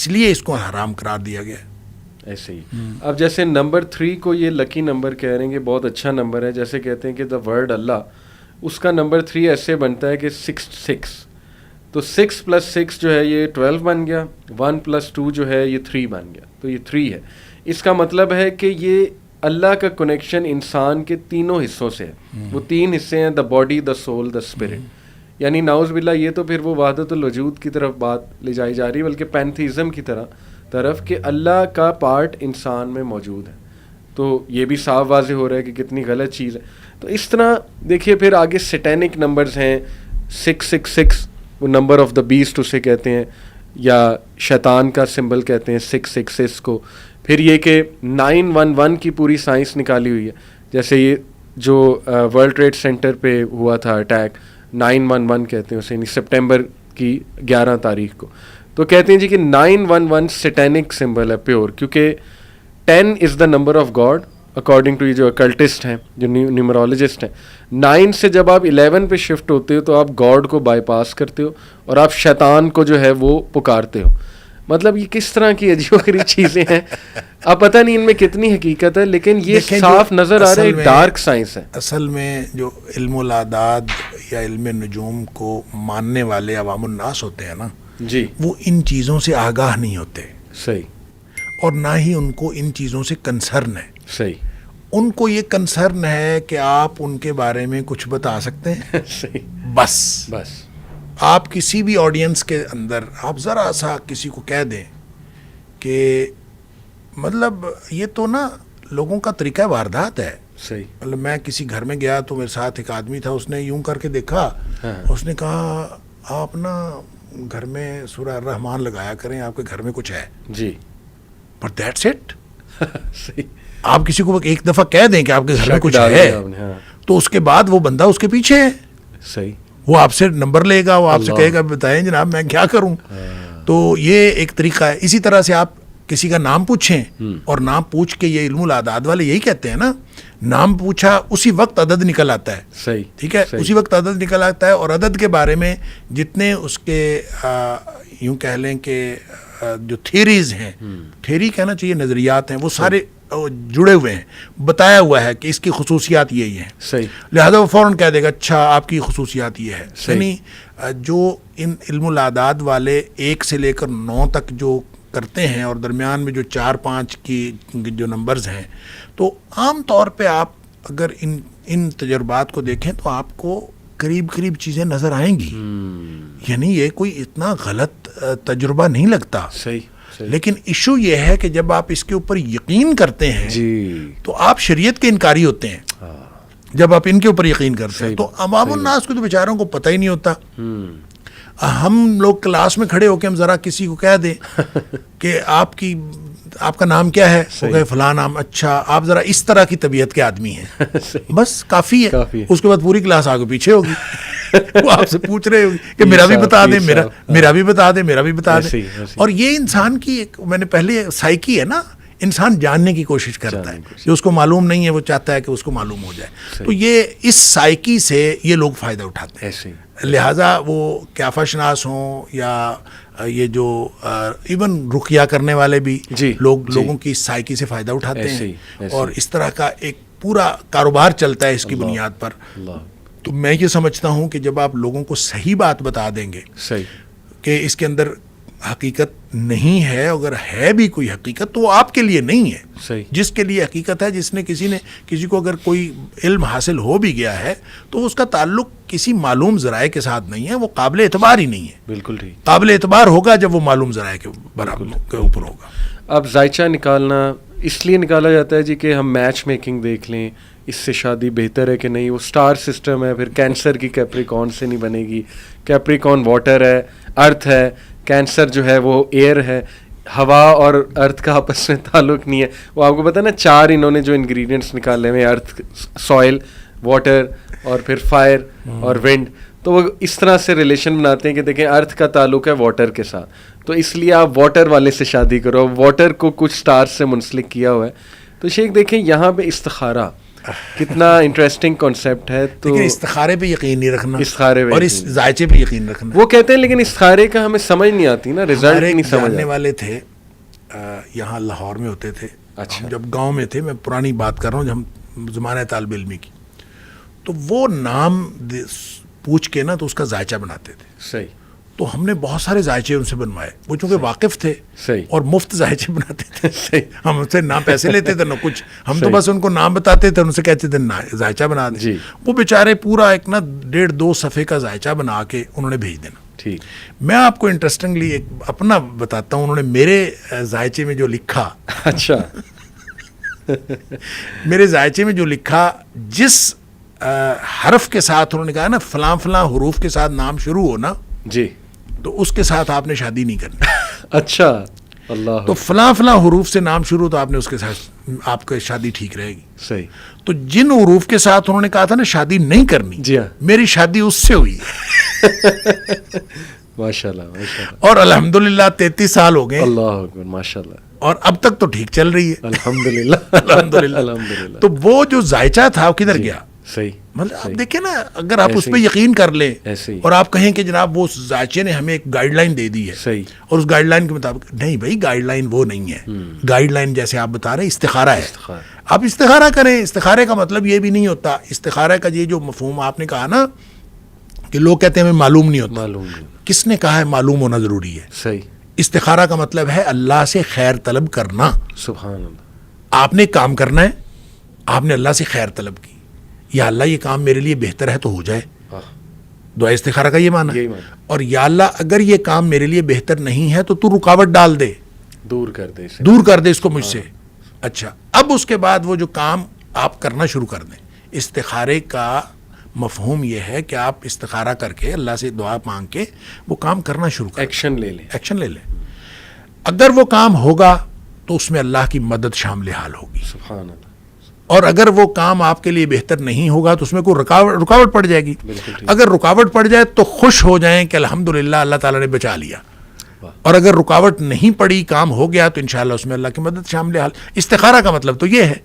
لیے اس کو حرام قرار دیا گیا. ایسے ہی. اب جیسے نمبر 3 کو یہ لکی نمبر کہہ رہے ہیں کہ بہت اچھا نمبر ہے. جیسے کہتے ہیں کہ دا ورڈ اللہ, اس کا نمبر 3 ایسے بنتا ہے کہ 6. تو 6 + 6 جو ہے یہ 12 بن گیا, 1 + 2 جو ہے یہ 3 بن گیا. تو یہ 3 ہے. اس کا مطلب ہے کہ یہ اللہ کا کنیکشن انسان کے 3 حصوں سے ہے. وہ 3 حصے ہیں, the body, the civil, the spirit. یعنی نعوذ باللہ یہ تو پھر وہ وحدت الوجود کی طرف بات لے جائی جا رہی ہے, بلکہ پینتھیزم کی طرف کہ اللہ کا پارٹ انسان میں موجود ہے. تو یہ بھی صاف واضح ہو رہا ہے کہ کتنی غلط چیز ہے. تو اس طرح دیکھیے پھر آگے سیٹینک نمبرز ہیں. 666 وہ نمبر آف دا بیسٹ اسے کہتے ہیں, یا شیطان کا سمبل کہتے ہیں 666 کو. پھر یہ کہ 911 کی پوری سائنس نکالی ہوئی ہے. جیسے یہ جو ورلڈ ٹریڈ سینٹر پہ ہوا تھا اٹیک, 911 کہتے ہیں اسے, یعنی سپٹمبر کی 11 تاریخ کو. تو کہتے ہیں جی کہ 911 سیٹینک سمبل ہے پیور, کیونکہ 10 is the number of god according to یہ جو اکلٹسٹ ہیں, جو نیومرولوجسٹ ہیں. 9 سے جب آپ 11 پہ شفٹ ہوتے ہو تو آپ گاڈ کو بائی پاس کرتے ہو اور آپ شیطان کو جو ہے وہ پکارتے ہو. مطلب یہ کس طرح کی عجیب و غریب چیزیں ہیں. اب پتہ نہیں ان میں کتنی حقیقت ہے, لیکن یہ صاف نظر آ رہا ہے ڈارک سائنس ہے. اصل میں جو علم الاعداد یا علم نجوم کو ماننے والے عوام الناس ہوتے ہیں نا, جی, وہ ان چیزوں سے آگاہ نہیں ہوتے. صحیح. اور نہ ہی ان کو ان چیزوں سے کنسرن ہے. صحیح. ان کو یہ کنسرن ہے کہ آپ ان کے بارے میں کچھ بتا سکتے ہیں. صحیح. بس آپ کسی بھی آڈینس کے اندر آپ ذرا سا کسی کو کہہ دیں کہ مطلب یہ تو نا لوگوں کا طریقہ واردات ہے. صحیح. مطلب میں کسی گھر میں گیا تو میرے ساتھ ایک آدمی تھا, اس نے یوں کر کے دیکھا, اس نے کہا آپ نا گھر میں سورہ الرحمن لگایا کریں, آپ کے گھر میں کچھ ہے. جی. But that's it. صحیح. آپ کسی کو ایک دفعہ کہہ دیں کہ آپ کے گھر میں کچھ ہے, تو اس کے بعد وہ بندہ اس کے پیچھے ہے. صحیح. وہ آپ سے نمبر لے گا, وہ آپ سے کہے گا بتائیں جناب میں کیا کروں. تو یہ ایک طریقہ ہے. اسی طرح سے آپ کسی کا نام پوچھیں, اور نام پوچھ کے یہ علم الاعداد والے یہی کہتے ہیں نا, نام پوچھا اسی وقت عدد نکل آتا ہے. صحیح. ٹھیک ہے, اسی وقت عدد نکل آتا ہے. اور عدد کے بارے میں جتنے اس کے یوں کہہ لیں کہ جو تھیریز ہیں, تھیری کہنا چاہیے نظریات ہیں, وہ سارے جڑے ہوئے ہیں. بتایا ہوا ہے کہ اس کی خصوصیات یہی ہیں. صحیح. لہذا وہ فوراً کہہ دے گا اچھا آپ کی خصوصیات یہ ہے. یعنی جو ان علم الاعداد والے 1 سے لے کر 9 تک جو کرتے ہیں, اور درمیان میں جو 4-5 کی جو نمبرز ہیں, تو عام طور پہ آپ اگر ان تجربات کو دیکھیں تو آپ کو قریب قریب چیزیں نظر آئیں گی. یعنی یہ کوئی اتنا غلط تجربہ نہیں لگتا. صحیح. لیکن ایشو یہ ہے کہ جب آپ اس کے اوپر یقین کرتے ہیں جی تو آپ شریعت کے انکاری ہوتے ہیں. جب آپ ان کے اوپر یقین کرتے ہیں تو عوام الناس کو تو بیچاروں کو پتہ ہی نہیں ہوتا. ہم لوگ کلاس میں کھڑے ہو کے ہم ذرا کسی کو کہہ دیں کہ آپ کا نام کیا ہے, ہو گئے فلاں نام, اچھا آپ ذرا اس طرح کی طبیعت کے آدمی ہیں, بس کافی ہے. اس کے بعد پوری کلاس آگے پیچھے ہوگی, وہ آپ سے پوچھ رہے ہوگی کہ میرا بھی بتا دیں, میرا بھی بتا دیں, میرا بھی بتا دیں. اور یہ انسان کی ایک, میں نے پہلے سائیکی ہے نا, انسان جاننے کی کوشش کرتا ہے, جو اس کو معلوم نہیں ہے وہ چاہتا ہے کہ اس کو معلوم ہو جائے. تو یہ اس سائیکی سے یہ لوگ فائدہ اٹھاتے ہیں. لہٰذا وہ قیافہ شناس ہوں یا یہ جو ایون رقیہ کرنے والے بھی لوگوں کی سائیکی سے فائدہ اٹھاتے ہیں, اور اس طرح کا ایک پورا کاروبار چلتا ہے اس کی بنیاد پر. تو میں یہ سمجھتا ہوں کہ جب آپ لوگوں کو صحیح بات بتا دیں گے کہ اس کے اندر حقیقت نہیں ہے, اگر ہے بھی کوئی حقیقت تو وہ آپ کے لیے نہیں ہے. جس کے لیے حقیقت ہے, جس نے کسی کو اگر کوئی علم حاصل ہو بھی گیا ہے تو اس کا تعلق کسی معلوم ذرائع کے ساتھ نہیں ہے, وہ قابل اعتبار ہی نہیں ہے. بالکل ٹھیک. قابل اعتبار ہوگا جب وہ معلوم ذرائع کے اوپر ہوگا. اب ذائچہ نکالنا اس لیے نکالا جاتا ہے جی کہ ہم میچ میکنگ دیکھ لیں, اس سے شادی بہتر ہے کہ نہیں. وہ سٹار سسٹم ہے, پھر کینسر کی کیپریکون سے نہیں بنے گی, کیپریکون واٹر ہے, ارتھ ہے, کینسر جو ہے وہ ایئر ہے. ہوا اور ارتھ کا آپس میں تعلق نہیں ہے. وہ آپ کو پتہ ہے نا, 4 انہوں نے جو انگریڈینٹس نکالے ہوئے, ارتھ, سوئل, واٹر اور پھر فائر اور ونڈ, تو وہ اس طرح سے ریلیشن بناتے ہیں کہ دیکھیں ارتھ کا تعلق ہے واٹر کے ساتھ, تو اس لیے آپ واٹر والے سے شادی کرو. واٹر کو کچھ سٹار سے منسلک کیا ہوا ہے. تو شیخ دیکھیں یہاں پہ استخارہ کتنا انٹرسٹنگ کانسیپٹ ہے. تو استخارے پہ یقین نہیں رکھنا, استخارے پہ, اور اس ذائچے پہ یقین رکھنا. وہ کہتے ہیں لیکن استخارے کا ہمیں سمجھ نہیں آتی نا, رزلٹ نہیں سمجھ. جاننے والے تھے یہاں لاہور میں ہوتے تھے. اچھا. جب گاؤں میں تھے, میں پرانی بات کر رہا ہوں, جب ہم زمانہ طالب علمی کی, تو وہ نام پوچھ کے نا تو اس کا ذائچہ بناتے تھے. صحیح. تو ہم نے بہت سارے ذائچے ان سے بنوائے, وہ چونکہ واقف تھے اور مفت ذائچے بناتے تھے. ہم ان سے نہ پیسے لیتے تھے نہ کچھ, ہم تو بس ان کو نام بتاتے تھے, ان سے کہتے تھے ذائچہ بنا دیں. وہ بیچارے پورا ایک نا 1.5-2 صفحے کا ذائچہ بنا کے انہوں نے بھیج دینا. ٹھیک. میں آپ کو انٹرسٹنگلی ایک اپنا بتاتا ہوں, انہوں نے میرے ذائچے میں جو لکھا, اچھا, میرے ذائچے میں جو لکھا, جس حرف کے ساتھ انہوں نے کہا نا فلاں فلاں حروف کے ساتھ نام شروع ہو نا جی, تو اس کے ساتھ آپ نے شادی نہیں کرنی. اچھا. اللہ. تو فلاں فلاں حروف سے نام شروع, تو آپ نے اس کے ساتھ آپ کی شادی ٹھیک رہے گی. صحیح. تو جن حروف کے ساتھ انہوں نے کہا تھا نا شادی نہیں کرنی, جی ہاں, میری شادی اس سے ہوئی ہے. ماشاء اللہ, ماشاء اللہ. اور الحمدللہ 33 سال ہو گئے. اللہ اکبر, ماشاء اللہ. اور اب تک تو ٹھیک چل رہی ہے, الحمدللہ. الحمدللہ, الحمدللہ. تو وہ جو ذائچہ تھا وہ کدھر گیا؟ صحیح. مطلب آپ دیکھیں نا, اگر آپ اس پہ یقین کر لیں اور آپ کہیں کہ جناب وہ ذائچے نے ہمیں ایک گائیڈ لائن دے دی ہے, صحیح, اور اس گائیڈ لائن کے مطابق, نہیں بھائی گائیڈ لائن وہ نہیں ہے. گائیڈ لائن جیسے آپ بتا رہے ہیں استخارہ ہے, آپ استخارہ کریں. استخارے کا مطلب یہ بھی نہیں ہوتا, استخارہ کا یہ جو مفہوم آپ نے کہا نا کہ لوگ کہتے ہیں ہمیں معلوم نہیں ہوتا, کس نے کہا ہے معلوم ہونا ضروری ہے؟ صحیح. استخارہ کا مطلب ہے اللہ سے خیر طلب کرنا. سبحان اللہ. آپ نے کام کرنا ہے, آپ نے اللہ سے خیر طلب کی, یا اللہ یہ کام میرے لیے بہتر ہے تو ہو جائے. دعا استخارہ کا یہ معنی ہے. اور یا اللہ اگر یہ کام میرے لیے بہتر نہیں ہے تو تو رکاوٹ ڈال دے, دور کر دے اس کو مجھ سے. اچھا, اب اس کے بعد وہ جو کام آپ کرنا شروع کر دیں. استخارے کا مفہوم یہ ہے کہ آپ استخارہ کر کے اللہ سے دعا مانگ کے وہ کام کرنا شروع کریں, ایکشن لے لیں. اگر وہ کام ہوگا تو اس میں اللہ کی مدد شامل حال ہوگی. سبحان اللہ. اور اگر وہ کام آپ کے لیے بہتر نہیں ہوگا تو اس میں کوئی رکاوٹ پڑ جائے گی. اگر رکاوٹ پڑ جائے تو خوش ہو جائیں کہ الحمدللہ اللہ تعالیٰ نے بچا لیا. اور اگر رکاوٹ نہیں پڑی, کام ہو گیا, تو انشاءاللہ اس میں اللہ کی مدد شامل حال. استخارہ کا مطلب تو یہ ہے.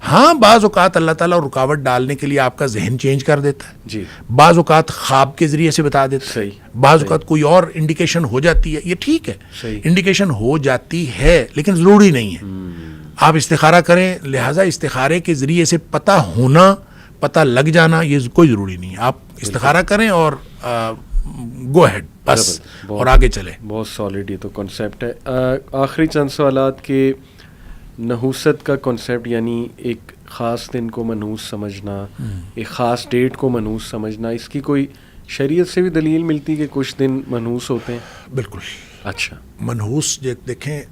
ہاں بعض اوقات اللہ تعالیٰ رکاوٹ ڈالنے کے لیے آپ کا ذہن چینج کر دیتا ہے. جی. بعض اوقات خواب کے ذریعے سے بتا دیتا ہے. بعض اوقات کوئی اور انڈیکیشن ہو جاتی ہے. یہ ٹھیک ہے, انڈیکیشن ہو جاتی ہے لیکن ضروری نہیں ہے. آپ استخارہ کریں, لہٰذا استخارے کے ذریعے سے پتہ ہونا, پتہ لگ جانا, یہ کوئی ضروری نہیں ہے. آپ استخارہ کریں اور گو ہیڈ بس, اور آگے چلیں. بہت سالڈ یہ تو کنسیپٹ ہے. آخری چند سوالات کے, نحوست کا کنسیپٹ یعنی ایک خاص دن کو منحوس سمجھنا, ایک خاص ڈیٹ کو منحوس سمجھنا, اس کی کوئی شریعت سے بھی دلیل ملتی کہ کچھ دن منحوس ہوتے ہیں؟ بالکل. اچھا, منحوس دیکھیں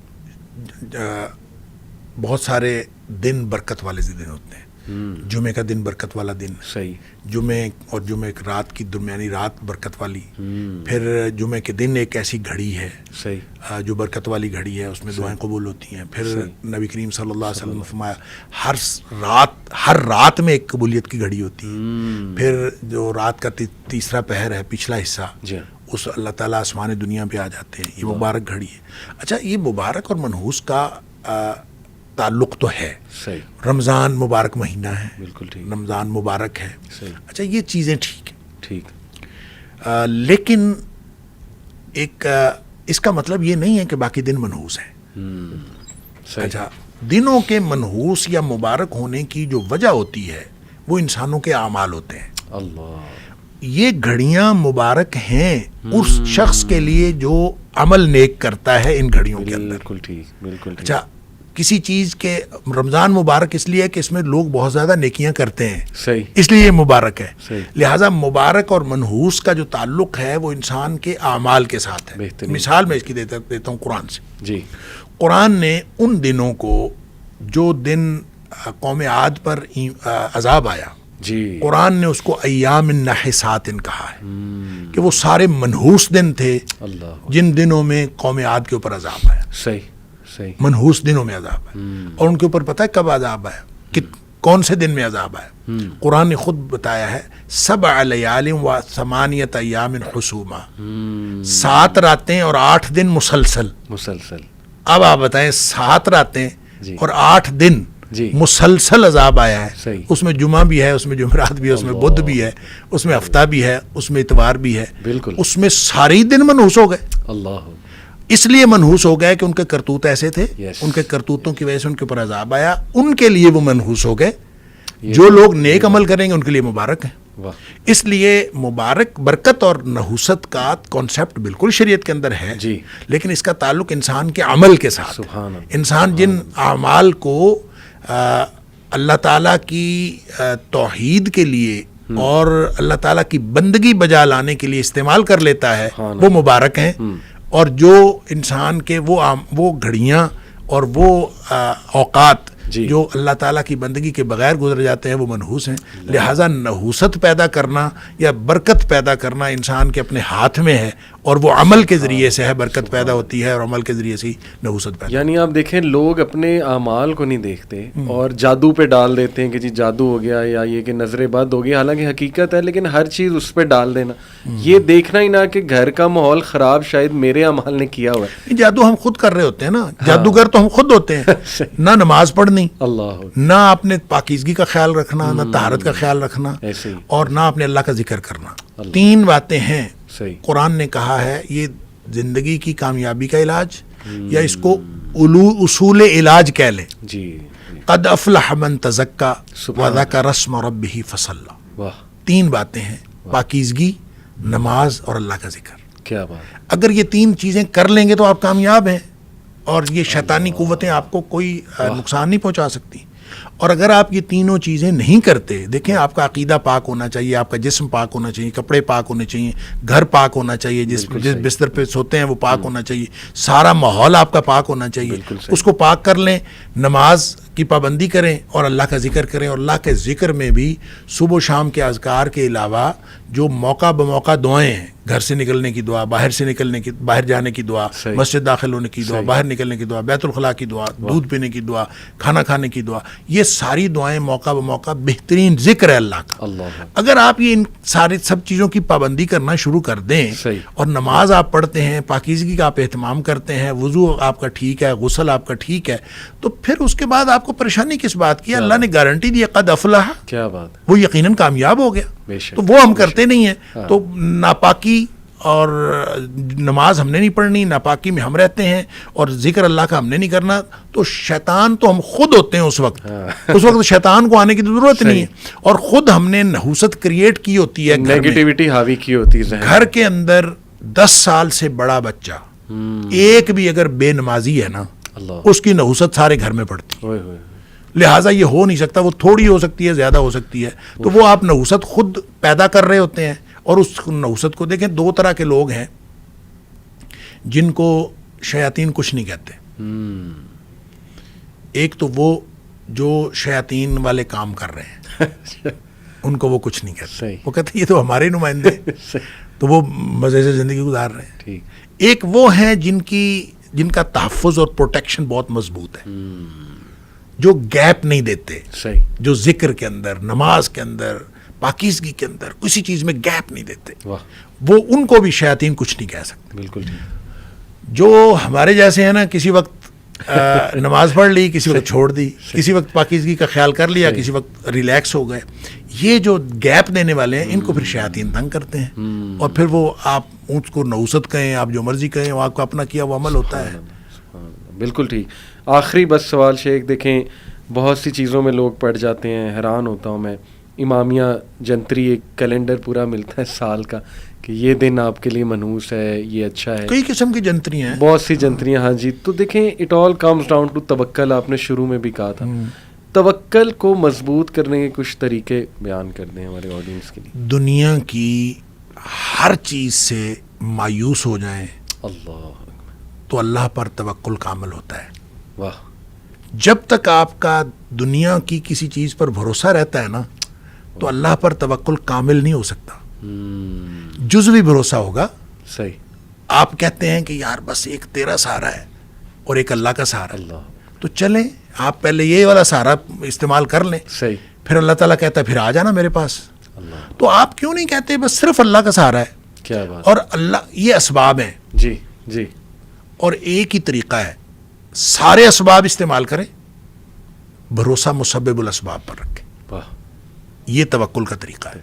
بہت سارے دن برکت والے دن ہوتے ہیں. جمعے کا دن برکت والا دن, صحیح, جمعے اور جمعے رات کی درمیانی رات برکت والی, پھر جمعے کے دن ایک ایسی گھڑی ہے صحیح جو برکت والی گھڑی ہے, اس میں دعائیں قبول ہوتی ہیں. پھر نبی کریم صلی اللہ علیہ وسلم نے فرمایا ہر رات میں ایک قبولیت کی گھڑی ہوتی ہے. پھر جو رات کا تیسرا پہر ہے, پچھلا حصہ, اس اللہ تعالیٰ آسمان دنیا پہ آ جاتے ہیں. یہ مبارک گھڑی ہے. اچھا, یہ مبارک اور منحوس کا تعلق تو ہے. صحیح, رمضان مبارک مہینہ ہے, بالکل ٹھیک, رمضان مبارک ہے. صحیح, اچھا, یہ چیزیں ٹھیک ہیں, ٹھیک, لیکن ایک اس کا مطلب یہ نہیں ہے کہ باقی دن منحوس ہیں. صحیح, اچھا, دنوں کے منحوس یا مبارک ہونے کی جو وجہ ہوتی ہے وہ انسانوں کے اعمال ہوتے ہیں. اللہ, یہ گھڑیاں مبارک ہیں اس شخص کے لیے جو عمل نیک کرتا ہے ان گھڑیوں کے اندر. بالکل ٹھیک, بالکل ٹھیک. اچھا, کسی چیز کے رمضان مبارک اس لیے ہے کہ اس میں لوگ بہت زیادہ نیکیاں کرتے ہیں, صحیح, اس لیے یہ مبارک ہے. صحیح, لہٰذا مبارک اور منحوس کا جو تعلق ہے وہ انسان کے اعمال کے ساتھ ہے. بہترین. مثال میں اس کی دیتا ہوں قرآن سے. جی, قرآن نے ان دنوں کو جو دن قوم عاد پر عذاب آیا, جی, قرآن نے اس کو ایام النحسات کہا ہے کہ وہ سارے منحوس دن تھے اللہ, جن دنوں میں قوم عاد کے اوپر عذاب آیا. صحیح, صحیح, منحوس دنوں میں عذاب آیا. اور ان کے اوپر پتہ ہے کب عذاب آیا, کہ کون سے دن میں عذاب آیا؟ قرآن نے خود بتایا ہے 7 لیال و 8 ایام حسوما, 7 راتیں اور 8 دن مسلسل. اب آپ بتائیں 7 راتیں اور 8 دن مسلسل عذاب آیا ہے. اس میں جمعہ بھی ہے, اس میں جمعرات بھی ہے, اس میں بدھ بھی ہے, اس میں ہفتہ بھی ہے, اس میں اتوار بھی ہے. بالکل, اس میں سارے دن منحوس ہو گئے. اللہ, اس لیے منحوس ہو گئے کہ ان کے کرتوت ایسے تھے, ان کے کرتوتوں کی وجہ سے ان کے اوپر عذاب آیا, ان کے لیے وہ منحوس ہو گئے. جو لوگ نیک عمل کریں گے ان کے لیے مبارک ہیں. اس لیے مبارک برکت اور نحوست کا کانسیپٹ بالکل شریعت کے اندر ہے, لیکن اس کا تعلق انسان کے عمل کے ساتھ. انسان جن اعمال کو اللہ تعالیٰ کی توحید کے لیے اور اللہ تعالیٰ کی بندگی بجا لانے کے لیے استعمال کر لیتا ہے وہ مبارک ہیں, اور جو انسان کے وہ گھڑیاں اور وہ اوقات جو اللہ تعالیٰ کی بندگی کے بغیر گزر جاتے ہیں وہ منحوس ہیں. لہٰذا نحوست پیدا کرنا یا برکت پیدا کرنا انسان کے اپنے ہاتھ میں ہے, اور وہ عمل کے ذریعے سے ہے برکت پیدا ہوتی ہے, اور عمل کے ذریعے سے ہی نحوست پیدا. یعنی آپ دیکھیں لوگ اپنے اعمال کو نہیں دیکھتے اور جادو پہ ڈال دیتے ہیں کہ جی جادو ہو گیا, یا یہ کہ نظر بد ہو گیا, حالانکہ حقیقت ہے, لیکن ہر چیز اس پہ ڈال دینا, یہ دیکھنا ہی نہ کہ گھر کا ماحول خراب شاید میرے اعمال نے کیا ہوا ہے. جادو ہم خود کر رہے ہوتے ہیں نا, جادوگر تو ہم خود ہوتے ہیں. نہ نماز پڑھنی, اللہ, نہ اپنے پاکیزگی کا خیال رکھنا, نہ طہارت کا خیال رکھنا, اور نہ اپنے اللہ کا ذکر کرنا. 3 باتیں ہیں قرآن نے کہا ہے یہ زندگی کی کامیابی کا علاج, یا اس کو اصول علاج کہہ لیں. قد افلح من تزکا وذکر اسم ربہ فصلی. 3 باتیں ہیں, پاکیزگی, نماز اور اللہ کا ذکر. کیا بات. اگر یہ 3 چیزیں کر لیں گے تو آپ کامیاب ہیں, اور یہ شیطانی قوتیں آپ کو کوئی نقصان نہیں پہنچا سکتی. اور اگر آپ یہ تینوں چیزیں نہیں کرتے, دیکھیں آپ کا عقیدہ پاک ہونا چاہیے, آپ کا جسم پاک ہونا چاہیے, کپڑے پاک ہونے چاہیے, گھر پاک ہونا چاہیے, جس بستر پہ سوتے ہیں وہ پاک ہونا چاہیے, سارا ماحول آپ کا پاک ہونا چاہیے. اس کو پاک کر لیں, نماز کی پابندی کریں اور اللہ کا ذکر کریں. اور اللہ کے ذکر میں بھی صبح و شام کے اذکار کے علاوہ جو موقع بموقع دعائیں ہیں, گھر سے نکلنے کی دعا, باہر جانے کی دعا, مسجد داخل ہونے کی دعا, باہر نکلنے کی دعا, بیت الخلاء کی دعا, دودھ پینے کی دعا, کھانا کھانے کی دعا, یہ ساری دعائیں موقع بموقع بہترین ذکر ہے اللہ کا. اگر آپ یہ ان سب چیزوں کی پابندی کرنا شروع کر دیں, اور نماز آپ پڑھتے ہیں, پاکیزگی کا آپ اہتمام کرتے ہیں, وضو آپ کا ٹھیک ہے, غسل آپ کا ٹھیک ہے, تو پھر اس کے بعد آپ کو پریشانی کس بات کی؟ اللہ نے گارنٹی دی قد افلح, کیا بات, وہ یقیناً کامیاب ہو گیا. تو وہ ہم کرتے نہیں ہیں. تو ناپاکی اور نماز ہم نے نہیں پڑھنی, ناپاکی میں ہم رہتے ہیں, اور ذکر اللہ کا ہم نے نہیں کرنا, تو شیطان تو ہم خود ہوتے ہیں اس وقت. اس وقت شیطان کو آنے کی ضرورت نہیں ہے, اور خود ہم نے نحوست کریٹ کی ہوتی ہے, نیگیٹیوٹی حاوی کی ہوتی ہے. گھر کے اندر 10 سال سے بڑا بچہ ایک بھی اگر بے نمازی ہے نا, اس کی نحوست سارے گھر میں پڑتی. لہٰذا یہ ہو نہیں سکتا، وہ تھوڑی ہو سکتی ہے، زیادہ ہو سکتی ہے. تو وہ آپ نحوست خود پیدا کر رہے ہوتے ہیں. اور اس نحوست کو دیکھیں، دو طرح کے لوگ ہیں جن کو شیاطین کچھ نہیں کہتے. ایک تو وہ جو شیاطین والے کام کر رہے ہیں ان کو وہ کچھ نہیں کہتے، وہ کہتے ہیں یہ تو ہمارے نمائندے تو وہ مزے سے زندگی گزار رہے ہیں. ایک وہ ہیں جن کا تحفظ اور پروٹیکشن بہت مضبوط ہے، جو گیپ نہیں دیتے، جو ذکر کے اندر، نماز کے اندر، پاکیزگی کے اندر کسی چیز میں گیپ نہیں دیتے. وہ ان کو بھی شیاطین کچھ نہیں کہہ سکتے. بالکل. جو ہمارے جیسے ہیں نا، کسی وقت نماز پڑھ لی، کسی وقت چھوڑ دی، کسی وقت پاکیزگی کا خیال کر لیا، کسی وقت ریلیکس ہو گئے، یہ جو گیپ دینے والے ہیں ان کو پھر شیاطین تنگ کرتے ہیں. اور پھر وہ آپ اس کو نحوست کہیں، آپ جو مرضی کہیں، وہ آپ کو اپنا کیا وہ عمل ہوتا ہے. بالکل ٹھیک. آخری بس سوال شیخ، دیکھیں بہت سی چیزوں میں لوگ پڑ جاتے ہیں، حیران ہوتا ہوں میں. امامیہ جنتری ایک کیلنڈر پورا ملتا ہے سال کا کہ یہ دن آپ کے لیے منحوس ہے، یہ اچھا ہے. کئی قسم کی جنتریاں ہیں، بہت سی جنتریاں. ہاں جی. تو دیکھیں it all comes down to توکل. آپ نے شروع میں بھی کہا تھا توکل کو مضبوط کرنے کے کچھ طریقے بیان کر دیں ہمارے آڈینس کے لیے. دنیا کی ہر چیز سے مایوس ہو جائیں اللہ تو اللہ پر توکل کامل ہوتا ہے. واہ. جب تک آپ کا دنیا کی کسی چیز پر بھروسہ رہتا ہے نا تو اللہ پر توکل کامل نہیں ہو سکتا. جزوی بھروسہ ہوگا. صحیح. آپ کہتے ہیں کہ یار بس ایک تیرا سہارا ہے اور ایک اللہ کا سہارا. اللہ. تو چلیں آپ پہلے یہ والا سہارا استعمال کر لیں. صحیح. پھر اللہ تعالیٰ کہتا ہے پھر آ جانا میرے پاس. اللہ. تو آپ کیوں نہیں کہتے بس صرف اللہ کا سہارا ہے؟ کیا بات. اور اللہ یہ اسباب ہیں. جی جی. اور ایک ہی طریقہ ہے، سارے اسباب استعمال کریں، بھروسہ مسبب الاسباب پر رکھیں. واہ. یہ توکل کا طریقہ ہے.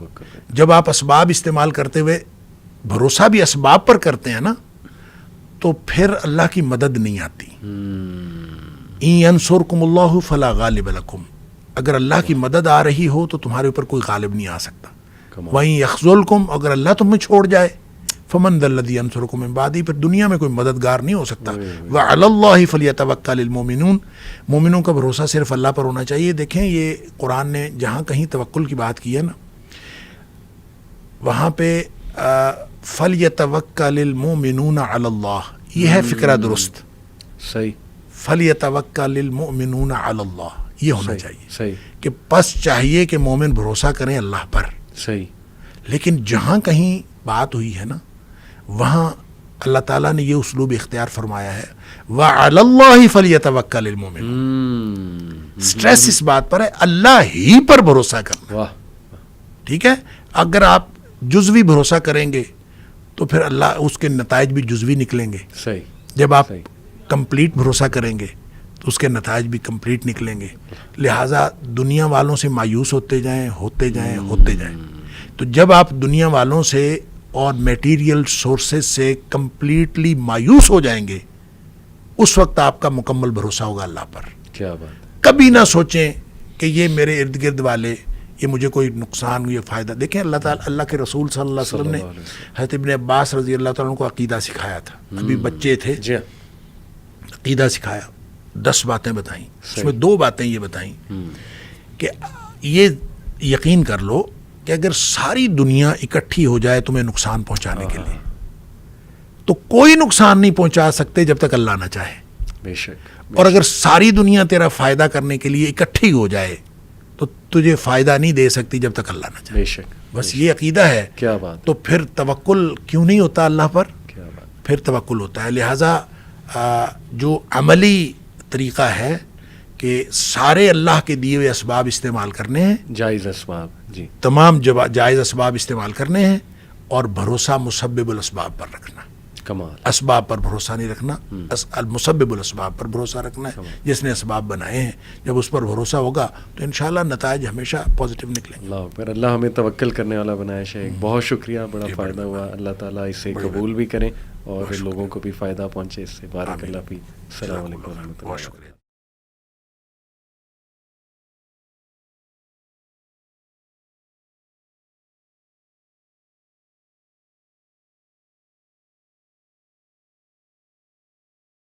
جب آپ اسباب استعمال کرتے ہوئے بھروسہ بھی اسباب پر کرتے ہیں نا تو پھر اللہ کی مدد نہیں آتی. ان ینصرکم اللہ فلا غالب لکم. اگر اللہ کی مدد آ رہی ہو تو تمہارے اوپر کوئی غالب نہیں آ سکتا. وَإِن يَخْذُلْكُمْ. اگر اللہ تمہیں چھوڑ جائے فَمَنْ ذَا الَّذِي يَنصُرُكُم مِّن بَعْدِهِ. پھر دنیا میں کوئی مددگار نہیں ہو سکتا. وَعَلَى اللَّهِ فَلْيَتَوَكَّلِ الْمُؤْمِنُونَ. مومنوں کا بھروسہ صرف اللہ پر ہونا چاہیے. دیکھیں یہ قرآن نے جہاں کہیں توکل کی بات کی ہے نا وہاں پہ فَلْيَتَوَكَّلِ الْمُؤْمِنُونَ عَلَى اللَّهِ. یہ ہے فکرہ درست. صحیح. فَلْيَتَوَكَّلِ الْمُؤْمِنُونَ عَلَى اللَّهِ. یہ ہونا چاہیے. صحیح. کہ پس چاہیے کہ مومن بھروسہ کریں اللہ پر. صحیح. لیکن جہاں کہیں بات ہوئی ہے نا وہاں اللہ تعالیٰ نے یہ اسلوب اختیار فرمایا ہے وَعَلَى اللَّهِ فَلْيَتَوَكَّلِ الْمُؤْمِنُونَ. سٹریس اس بات پر ہے اللہ ہی پر بھروسہ کرنا. ٹھیک ہے. اگر آپ جزوی بھروسہ کریں گے تو پھر اللہ اس کے نتائج بھی جزوی نکلیں گے. صحیح. جب آپ کمپلیٹ بھروسہ کریں گے تو اس کے نتائج بھی کمپلیٹ نکلیں گے. لہٰذا دنیا والوں سے مایوس ہوتے جائیں ہوتے جائیں ہوتے جائیں. تو جب آپ دنیا والوں سے اور میٹیریل سورسز سے کمپلیٹلی مایوس ہو جائیں گے اس وقت آپ کا مکمل بھروسہ ہوگا اللہ پر. کیا بات. کبھی نہ سوچیں کہ یہ میرے ارد گرد والے یہ مجھے کوئی نقصان یہ فائدہ. دیکھیں اللہ تعالیٰ اللہ کے رسول صلی اللہ علیہ وسلم نے حضرت ابن عباس رضی اللہ تعالیٰ عنہ کو عقیدہ سکھایا تھا. ابھی بچے تھے. عقیدہ سکھایا 10 باتیں بتائیں. اس میں 2 باتیں یہ بتائیں کہ یہ یقین کر لو کہ اگر ساری دنیا اکٹھی ہو جائے تمہیں نقصان پہنچانے کے لیے تو کوئی نقصان نہیں پہنچا سکتے جب تک اللہ نہ چاہے. بے شک. اور اگر ساری دنیا تیرا فائدہ کرنے کے لیے اکٹھی ہو جائے تو تجھے فائدہ نہیں دے سکتی جب تک اللہ نہ چاہے. بے شک. بس یہ عقیدہ ہے. کیا بات. تو پھر توکل کیوں نہیں ہوتا اللہ پر؟ کیا بات. پھر توکل ہوتا ہے. لہٰذا جو عملی طریقہ ہے کہ سارے اللہ کے دیے ہوئے اسباب استعمال کرنے ہیں. جائز اسباب. جی. تمام جائز اسباب استعمال کرنے ہیں اور بھروسہ مسبب الاسباب پر رکھنا. کمال. اسباب پر بھروسہ نہیں رکھنا، مسبب الاسباب پر بھروسہ رکھنا ہے. جس نے اسباب بنائے ہیں جب اس پر بھروسہ ہوگا تو انشاءاللہ نتائج ہمیشہ پازیٹیو نکلیں گے. اللہ اکبر. اللہ ہمیں توکل کرنے والا بنائے شیخ. بہت شکریہ. بڑا فائدہ ہوا. اللہ تعالیٰ اسے قبول بھی کریں اور لوگوں کو بھی فائدہ پہنچے اس سے. بارک اللہ فیک. السلام علیکم و رحمۃ اللہ.